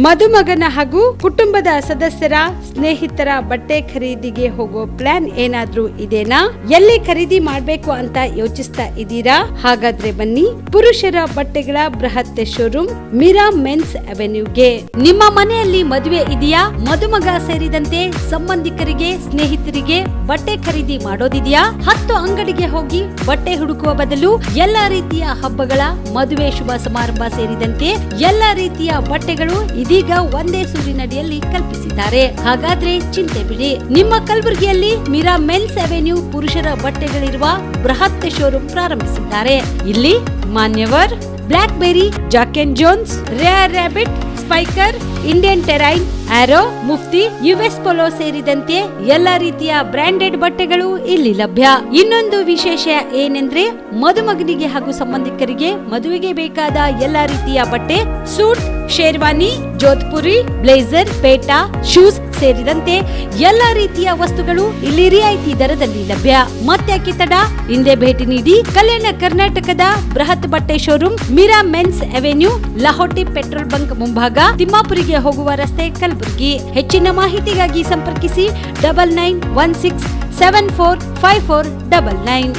S2: ಮದುಮಗನ ಹಾಗೂ ಕುಟುಂಬದ ಸದಸ್ಯರ, ಸ್ನೇಹಿತರ ಬಟ್ಟೆ ಖರೀದಿಗೆ ಹೋಗೋ ಪ್ಲಾನ್ ಏನಾದ್ರೂ ಇದೆನಾ? ಎಲ್ಲಿ ಖರೀದಿ ಮಾಡ್ಬೇಕು ಅಂತ ಯೋಚಿಸ್ತಾ ಇದ್ದೀರಾ? ಹಾಗಾದ್ರೆ ಬನ್ನಿ ಪುರುಷರ ಬಟ್ಟೆಗಳ ಬೃಹತ್ ಶೋರೂಮ್ ಮೀರಾ ಮೆನ್ಸ್ ಅವೆನ್ಯೂಗೆ. ನಿಮ್ಮ ಮನೆಯಲ್ಲಿ ಮದುವೆ ಇದೆಯಾ? ಮದುಮಗ ಸೇರಿದಂತೆ ಸಂಬಂಧಿಕರಿಗೆ, ಸ್ನೇಹಿತರಿಗೆ ಬಟ್ಟೆ ಖರೀದಿ ಮಾಡೋದಿದೆಯಾ? 10 ಅಂಗಡಿಗೆ ಹೋಗಿ ಬಟ್ಟೆ ಹುಡುಕುವ ಬದಲು ಎಲ್ಲಾ ರೀತಿಯ ಹಬ್ಬಗಳ, ಮದುವೆ, ಶುಭ ಸಮಾರಂಭ ಸೇರಿದಂತೆ ಎಲ್ಲಾ ರೀತಿಯ ಬಟ್ಟೆಗಳು ಇದೀಗ ಒಂದೇ ಸೂರಿನಡಿಯಲ್ಲಿ ಕಲ್ಪಿಸಿದ್ದಾರೆ. ಹಾಗಾದ್ರೆ ಚಿಂತೆ ಬಿಡಿ. ನಿಮ್ಮ ಕಲಬುರಗಿಯಲ್ಲಿ ಮೀರಾ ಮೆನ್ಸ್ ಅವೆನ್ಯೂ ಪುರುಷರ ಬಟ್ಟೆಗಳಿರುವ ಬೃಹತ್ ಶೋರೂಮ್ ಪ್ರಾರಂಭಿಸಿದ್ದಾರೆ. ಇಲ್ಲಿ Manyavar, Black Berry, Jack and Jones, Rare Rabbit, Spykar, Indian Terrain, Arrow, Mufti, US Polo ಸೇರಿದಂತೆ ಎಲ್ಲಾ ರೀತಿಯ ಬ್ರಾಂಡೆಡ್ ಬಟ್ಟೆಗಳು ಇಲ್ಲಿ ಲಭ್ಯ. ಇನ್ನೊಂದು ವಿಶೇಷ ಏನೆಂದ್ರೆ ಮದುಮಗನಿಗೆ ಹಾಗೂ ಸಂಬಂಧಿಕರಿಗೆ ಮದುವೆಗೆ ಬೇಕಾದ ಎಲ್ಲಾ ರೀತಿಯ ಬಟ್ಟೆ, ಸೂಟ್, ಶೇರ್ವಾನಿ, ಜೋಧ್ಪುರಿ, ಬ್ಲೇಸರ್, ಪೇಟಾ, ಶೂಸ್ ಸೇರಿದಂತೆ ಎಲ್ಲಾ ರೀತಿಯ ವಸ್ತುಗಳು ಇಲ್ಲಿ ರಿಯಾಯಿತಿ ದರದಲ್ಲಿ ಲಭ್ಯ. ಮತ್ತೆ ತಡ, ಹಿಂದೆ ಭೇಟಿ ನೀಡಿ. ಕಲ್ಯಾಣ ಕರ್ನಾಟಕದ ಬೃಹತ್ ಬಟ್ಟೆ showroom Meera men's avenue, Lahoti petrol bunk ಮುಂಭಾಗ, ತಿಮ್ಮಾಪುರಿಗೆ ಹೋಗುವ ರಸ್ತೆ, ಕಲಬುರಗಿ. ಹೆಚ್ಚಿನ ಮಾಹಿತಿಗಾಗಿ ಸಂಪರ್ಕಿಸಿ 9916745499.